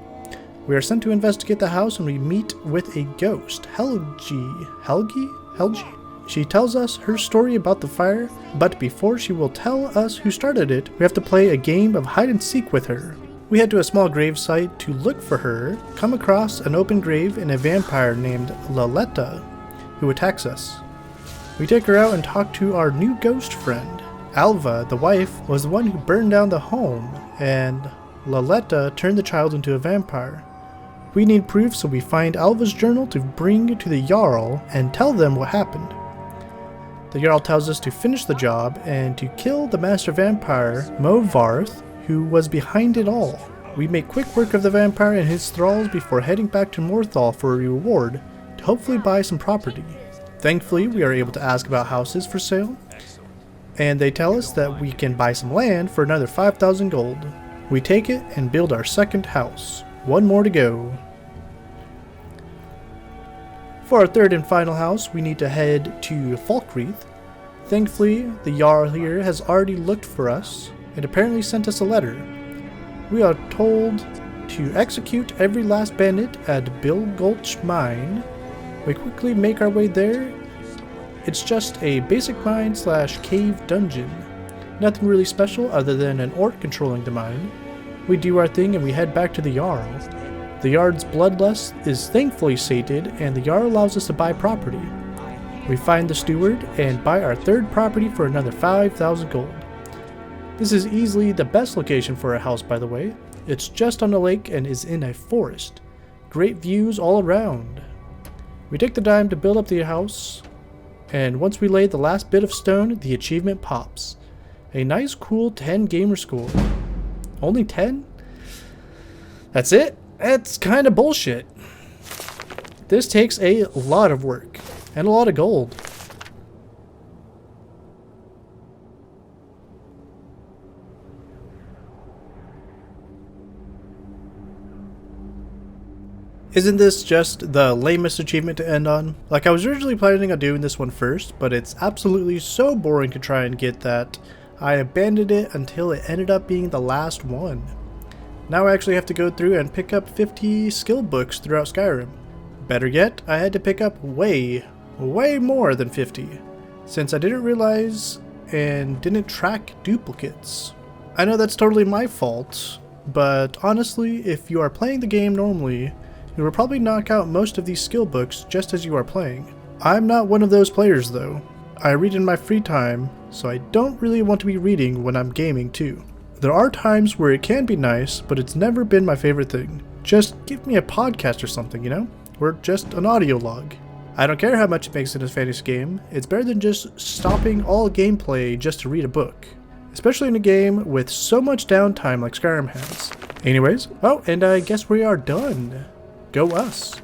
Speaker 1: We are sent to investigate the house and we meet with a ghost, Helgi? She tells us her story about the fire, but before she will tell us who started it, we have to play a game of hide and seek with her. We head to a small grave site to look for her, come across an open grave and a vampire named Laletta, who attacks us. We take her out and talk to our new ghost friend. Alva, the wife, was the one who burned down the home, and Laletta turned the child into a vampire. We need proof, so we find Alva's journal to bring to the Jarl and tell them what happened. The Jarl tells us to finish the job and to kill the master vampire, Movarth, who was behind it all. We make quick work of the vampire and his thralls before heading back to Morthal for a reward to hopefully buy some property. Thankfully, we are able to ask about houses for sale, and they tell us that we can buy some land for another 5,000 gold. We take it and build our second house. 1 more to go. For our third and final house, we need to head to Falkreath. Thankfully, the Jarl here has already looked for us and apparently sent us a letter. We are told to execute every last bandit at Bilgulch Mine. We quickly make our way there. It's just a basic mine / cave dungeon. Nothing really special other than an orc controlling the mine. We do our thing and we head back to the Jarl. The Jarl's bloodlust is thankfully sated, and the Jarl allows us to buy property. We find the steward and buy our third property for another 5,000 gold. This is easily the best location for a house, by the way. It's just on a lake and is in a forest. Great views all around. We take the time to build up the house, and once we lay the last bit of stone, the achievement pops. A nice cool 10 gamer score. Only 10? That's it? That's kind of bullshit. This takes a lot of work and a lot of gold. Isn't this just the lamest achievement to end on? Like, I was originally planning on doing this one first, but it's absolutely so boring to try and get that I abandoned it until it ended up being the last one. Now I actually have to go through and pick up 50 skill books throughout Skyrim. Better yet, I had to pick up way more than 50, since I didn't realize and didn't track duplicates. I know that's totally my fault, but honestly, if you are playing the game normally, you will probably knock out most of these skill books just as you are playing. I'm not one of those players though. I read in my free time, so I don't really want to be reading when I'm gaming too. There are times where it can be nice, but it's never been my favorite thing. Just give me a podcast or something, you know? Or just an audio log. I don't care how much it makes in a fantasy game, it's better than just stopping all gameplay just to read a book. Especially in a game with so much downtime like Skyrim has. Anyways, oh, and I guess we are done. Go us.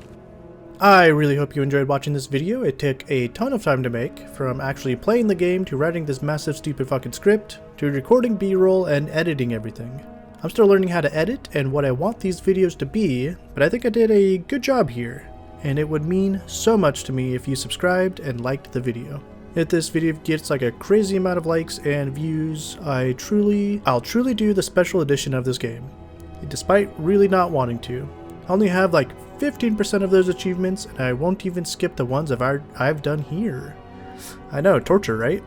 Speaker 1: I really hope you enjoyed watching this video. It took a ton of time to make, from actually playing the game to writing this massive stupid fucking script, to recording B-roll and editing everything. I'm still learning how to edit and what I want these videos to be, but I think I did a good job here, and it would mean so much to me if you subscribed and liked the video. If this video gets like a crazy amount of likes and views, I'll truly do the special edition of this game, despite really not wanting to. I only have like 15% of those achievements, and I won't even skip the ones I've done here. I know, torture, right?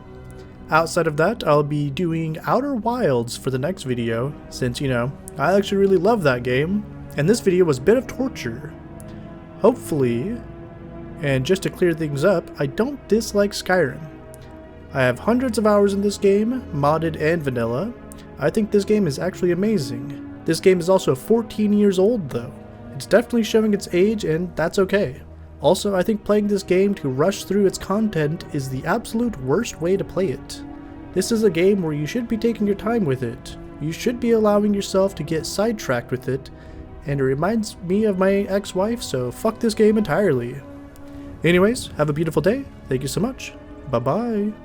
Speaker 1: Outside of that, I'll be doing Outer Wilds for the next video, since, you know, I actually really love that game, and this video was a bit of torture. Hopefully, and just to clear things up, I don't dislike Skyrim. I have hundreds of hours in this game, modded and vanilla. I think this game is actually amazing. This game is also 14 years old though. It's definitely showing its age, and that's okay. Also, I think playing this game to rush through its content is the absolute worst way to play it. This is a game where you should be taking your time with it. You should be allowing yourself to get sidetracked with it, and it reminds me of my ex-wife, so fuck this game entirely. Anyways, have a beautiful day. Thank you so much. Bye-bye.